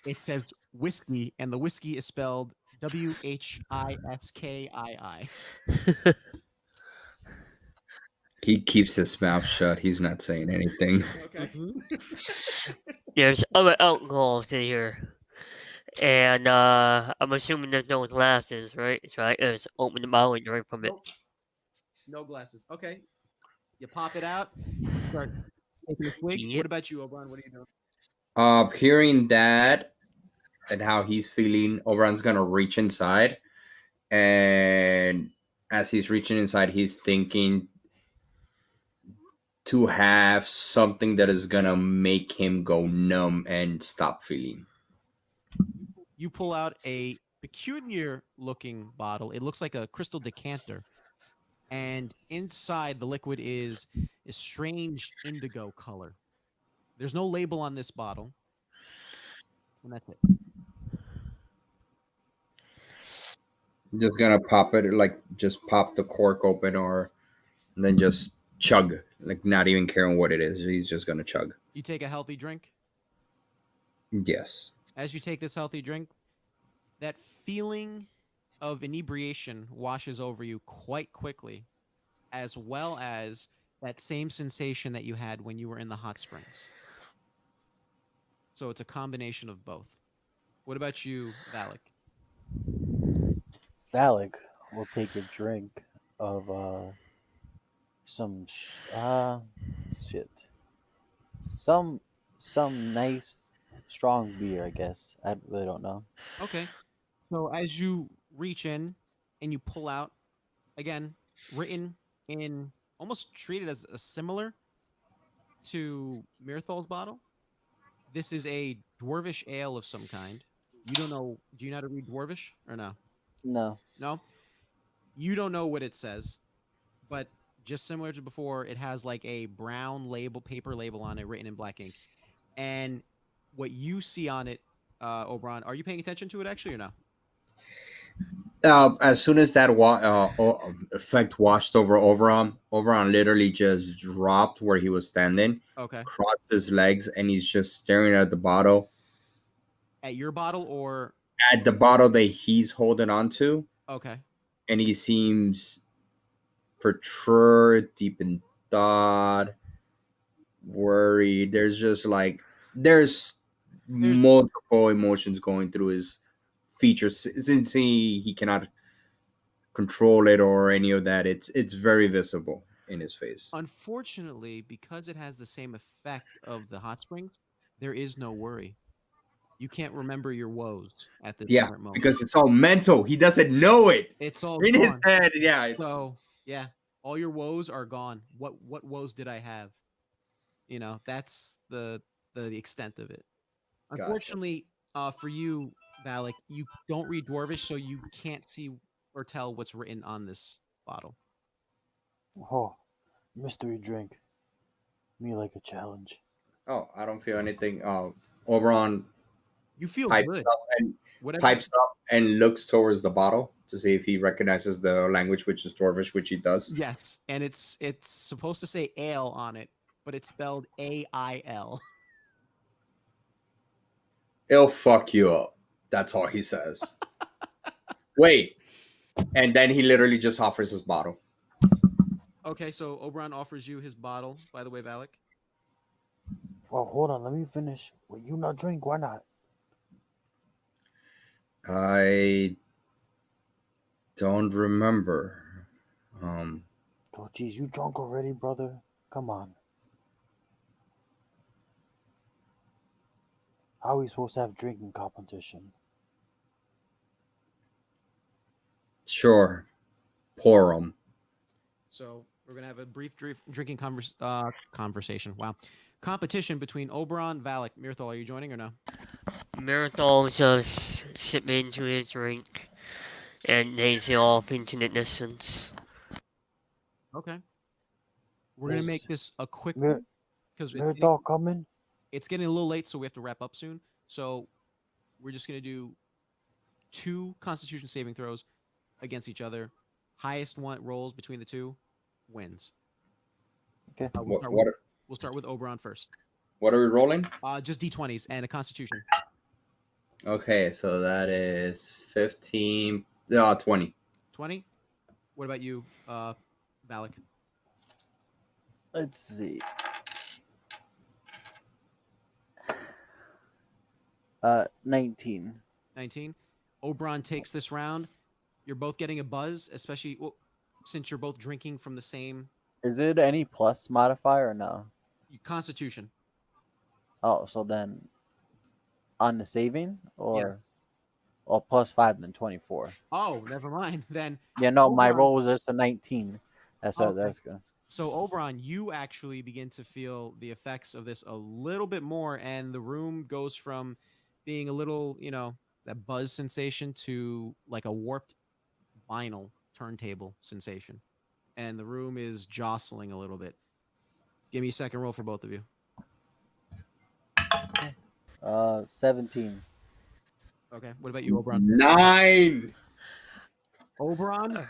It says whiskey, and the whiskey is spelled Whiskii. He keeps his mouth shut. He's not saying anything. Okay. Mhm. There's other alcohols in here, and I'm assuming there's no glasses, right? So I just open the bottle and drink from it. Nope. No glasses. Okay. You pop it out. Start taking a swig. Yep. What about you, O'Brien? What are you doing? Hearing that and how he's feeling, Oberon's gonna reach inside, and as he's reaching inside, he's thinking to have something that is gonna make him go numb and stop feeling. You pull out a peculiar looking bottle. It looks like a crystal decanter. And inside the liquid is a strange indigo color. There's no label on this bottle. And that's it. Just gonna pop it, like just pop the cork open, or and then just chug, like not even caring what it is. He's just gonna chug. You take a healthy drink. Yes. As you take this healthy drink, that feeling of inebriation washes over you quite quickly, as well as that same sensation that you had when you were in the hot springs. So it's a combination of both. What about you, Valak? Valak will take a drink of some shit. Some some nice strong beer, I guess. I really don't know. Okay. So as you reach in and you pull out, again, written in almost treated as a similar to Mirthal's bottle. This is a dwarvish ale of some kind. You don't know. Do you know how to read dwarvish or no? No. No. You don't know what it says, but just similar to before, it has like a brown label, paper label on it, written in black ink. And what you see on it, Oberon, are you paying attention to it actually or no? As soon as that effect washed over Oberon literally just dropped where he was standing, Okay. crossed his legs, and he's just staring at the bottle, At your bottle or that he's holding onto, okay. and he seems perturbed, deep in thought, worried. There's just like there's There's multiple emotions going through his features since he cannot control it or any of that. It's very visible in his face. unfortunately because it has the same effect of the hot springs, there is no worry. You can't remember your woes at this Yeah, current moment. because it's all mental. He doesn't know it It's all in his gone. head. Yeah, it's So yeah, all your woes are gone. What woes did I have? That's the extent of it. gotcha. Unfortunately, for you, Valak, you don't read Dwarvish, so you can't see or tell what's written on this bottle. Oh, mystery drink. Me like a challenge. Oh, I don't feel anything. Oberon You feel pipes good. up and Whatever. pipes up and looks towards the bottle to see if he recognizes the language, which is Dwarvish, which he does. Yes, and it's supposed to say ale on it, but it's spelled AIL. It'll fuck you up. That's all he says. Wait, and then he literally just offers his bottle. Okay, so Oberon offers you his bottle. By the way, Valak. Well, hold on. Let me finish. Well, you not drink? Why not? I don't remember. Oh, geez, you drunk already, brother? Come on. How are we supposed to have drinking competition? Sure, pour him. So we're gonna have a brief drinking conversation. Wow, competition between Oberon, Valak, Mirthal. Are you joining or no? Mirthal just sip into his drink and lazy off into the distance. Okay. We're gonna make Is this a quick Mir- one because Mirador coming? it's getting a little late, so we have to wrap up soon. So we're just gonna do two Constitution saving throws against each other. Highest one rolls between the two wins. Okay. Uh, we'll What start with what we'll start with Oberon first. what are we rolling? Just d20s and a Constitution. Okay, so that is 15, 20. 20. What about you, Valak? Let's see. 19. 19. Oberon takes this round. You're both getting a buzz, especially since you're both drinking from the same Is it any plus modifier or no? Constitution. Oh, so then on the saving Yeah. or +5 then 24. Oh, never mind. Then Yeah, no, my Oberon. roll was just a 19. Okay. That's good. So Oberon, you actually begin to feel the effects of this a little bit more, and the room goes from being a little, that buzz sensation to like a warped vinyl turntable sensation, and the room is jostling a little bit. Give me a second roll for both of you. 17. Okay. What about you, Oberon? 9. Oberon,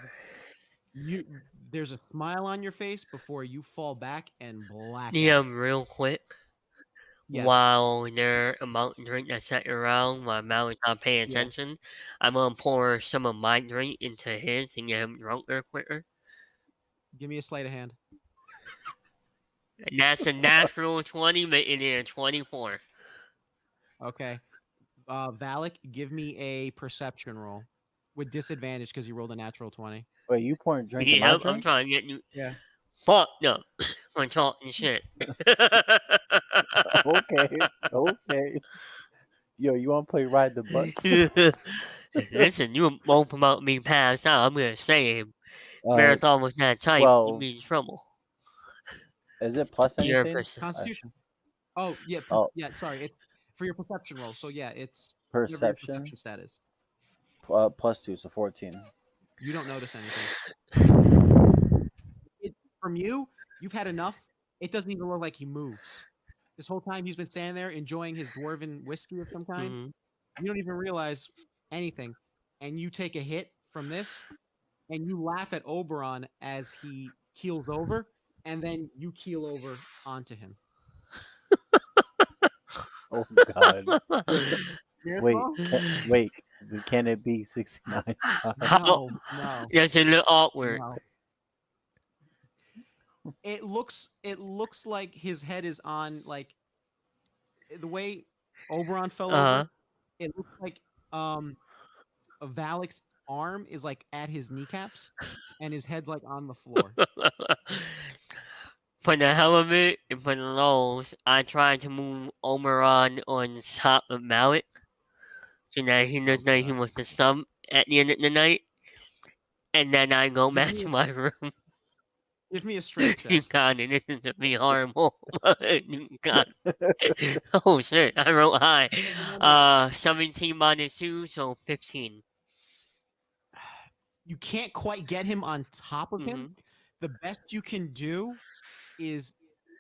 you there's a smile on your face before you fall back and black Yeah, out. real quick. Yes. While they're about to drink that second round, while Mal is not paying Yeah. attention, I'm gonna pour some of my drink into his and get him drunker quicker. Give me a sleight of hand. And that's a natural 20, making it a 24. Okay. Valak, give me a perception roll with disadvantage because you rolled a natural 20. Wait, you pouring drink in my Yep, I'm drink? trying to get you Yeah. fucked up for talking shit. Okay, okay. Yo, you want to play Ride the Bus? Listen, you both about me passed out. I'm gonna say him. uh, Marathon was that tight, you'd 12. be in trouble. Is it plus Your anything? Constitution. Oh yeah, Oh, yeah. Sorry, it's for your perception roll. So yeah, it's whatever your perception perception stat is. +2, so 14. You don't notice anything. From you, you've had enough. It doesn't even look like he moves. This whole time he's been standing there enjoying his dwarven whiskey of some kind. Mhm. You don't even realize anything, and you take a hit from this, and you laugh at Oberon as he keels over, and then you keel over onto him. Oh God. Spirit Wait, roll? can it be 69 times? How? No, That's a little awkward. no. It looks like his head is on like the way Oberon fell Uh over. It looks like Valak's arm is like at his kneecaps, and his head's like on the floor. huh. For the hell of it, and for the lulz, I tried to move Omeron on top of Malik, so that he looked like he God. was the sub at the end of the night, and then I go Give back me to a, my room. give me a strength You check. got it. This is to be horrible. You got oh shit! I wrote high. So remember, 17 minus 2, so 15. you can't quite get him on top of him. Mm-hmm. The best you can do is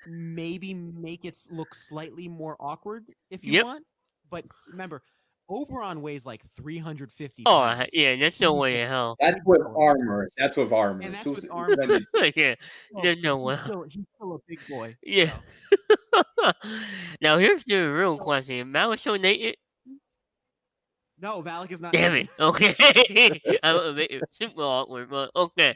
maybe make it look slightly more awkward if you Yep. want. But remember, Oberon weighs like 350 Oh, pounds. yeah. There's no He's way a in hell. That's big with boy, armor. That's with armor. and that's Two with armor. splendid. Yeah. So There's no way. he's still a big boy. Yeah. So Now here's the real so question. Mal was so naked. no, Valak is not Damn it. naked. Okay. I don't make it super awkward, but okay.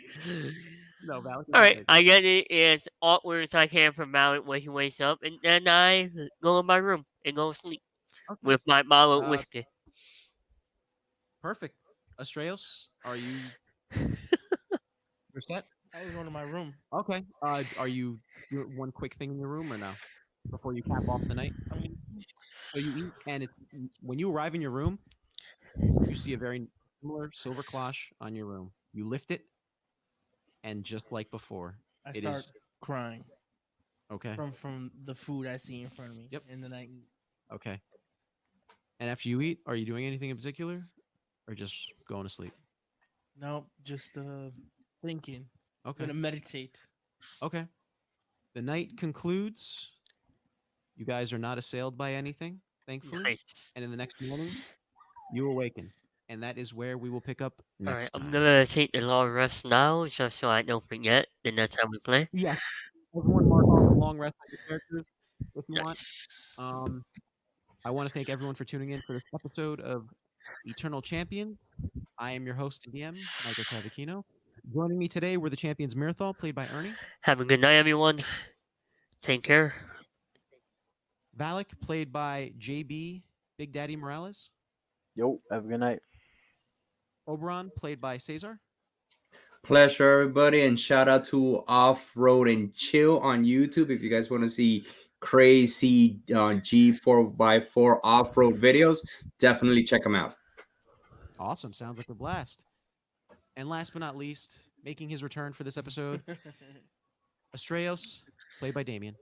No, Valak is All not right. naked. I get it as awkward as I can for Malik when he wakes up, and then I go in my room and go to sleep Okay. with my bottle of Uh, whiskey. perfect. Astreos, are you you're set? I was going to my room. Okay. Are you doing one quick thing in your room or no? Before you cap off the night? I mean, So you eat, and when you arrive in your room, you see a very similar silver cloche on your room. You lift it, and just like before, I it start is crying okay. from the food I see in front of me. Yep. And then I eat. Okay. And after you eat, are you doing anything in particular, or just going to sleep? No, just thinking. Okay. Gonna meditate. Okay. The night concludes. You guys are not assailed by anything, thankfully. Nice. And in the next morning, you awaken. And that is where we will pick up All right. next I'm time. gonna take the long rest now, just so I don't forget the next time we play. Yeah. Everyone mark off a long rest on your characters if you want. Nice. I want to thank everyone for tuning in for this episode of Eternal Champions. I am your host and DM, Michael Travachino. Joining me today were the champions Mirthal, played by Ernie, Have a good night, everyone. Take care. Valak, played by JB Big Daddy Morales, Yo, have a good night. Oberon, played by Cesar, Pleasure, everybody, and shout out to Off Road and Chill on YouTube. If you guys want to see crazy Jeep 4x4 off road videos, definitely check them out. Awesome. Sounds like a blast. And last but not least, making his return for this episode, Astreos, played by Damien.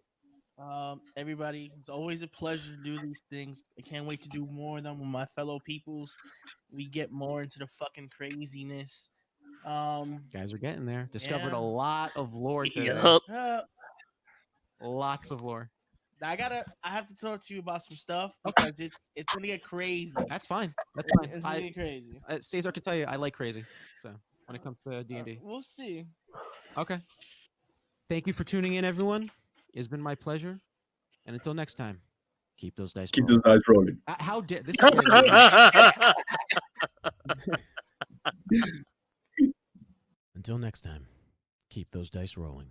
Everybody, it's always a pleasure to do these things. I can't wait to do more of them with my fellow peoples. We get more into the fucking craziness. Guys are getting there. Discovered Yeah. a lot of lore today. Yup. Lots of lore. I have to talk to you about some stuff because it's gonna get crazy. That's fine. That's fine. It's gonna get crazy. Cesar can tell you I like crazy. So when it comes to D&D. We'll see. Okay. Thank you for tuning in, everyone. It's been my pleasure. And until next time, keep those dice rolling. dice rolling. How dare this is getting late. Until next time, keep those dice rolling.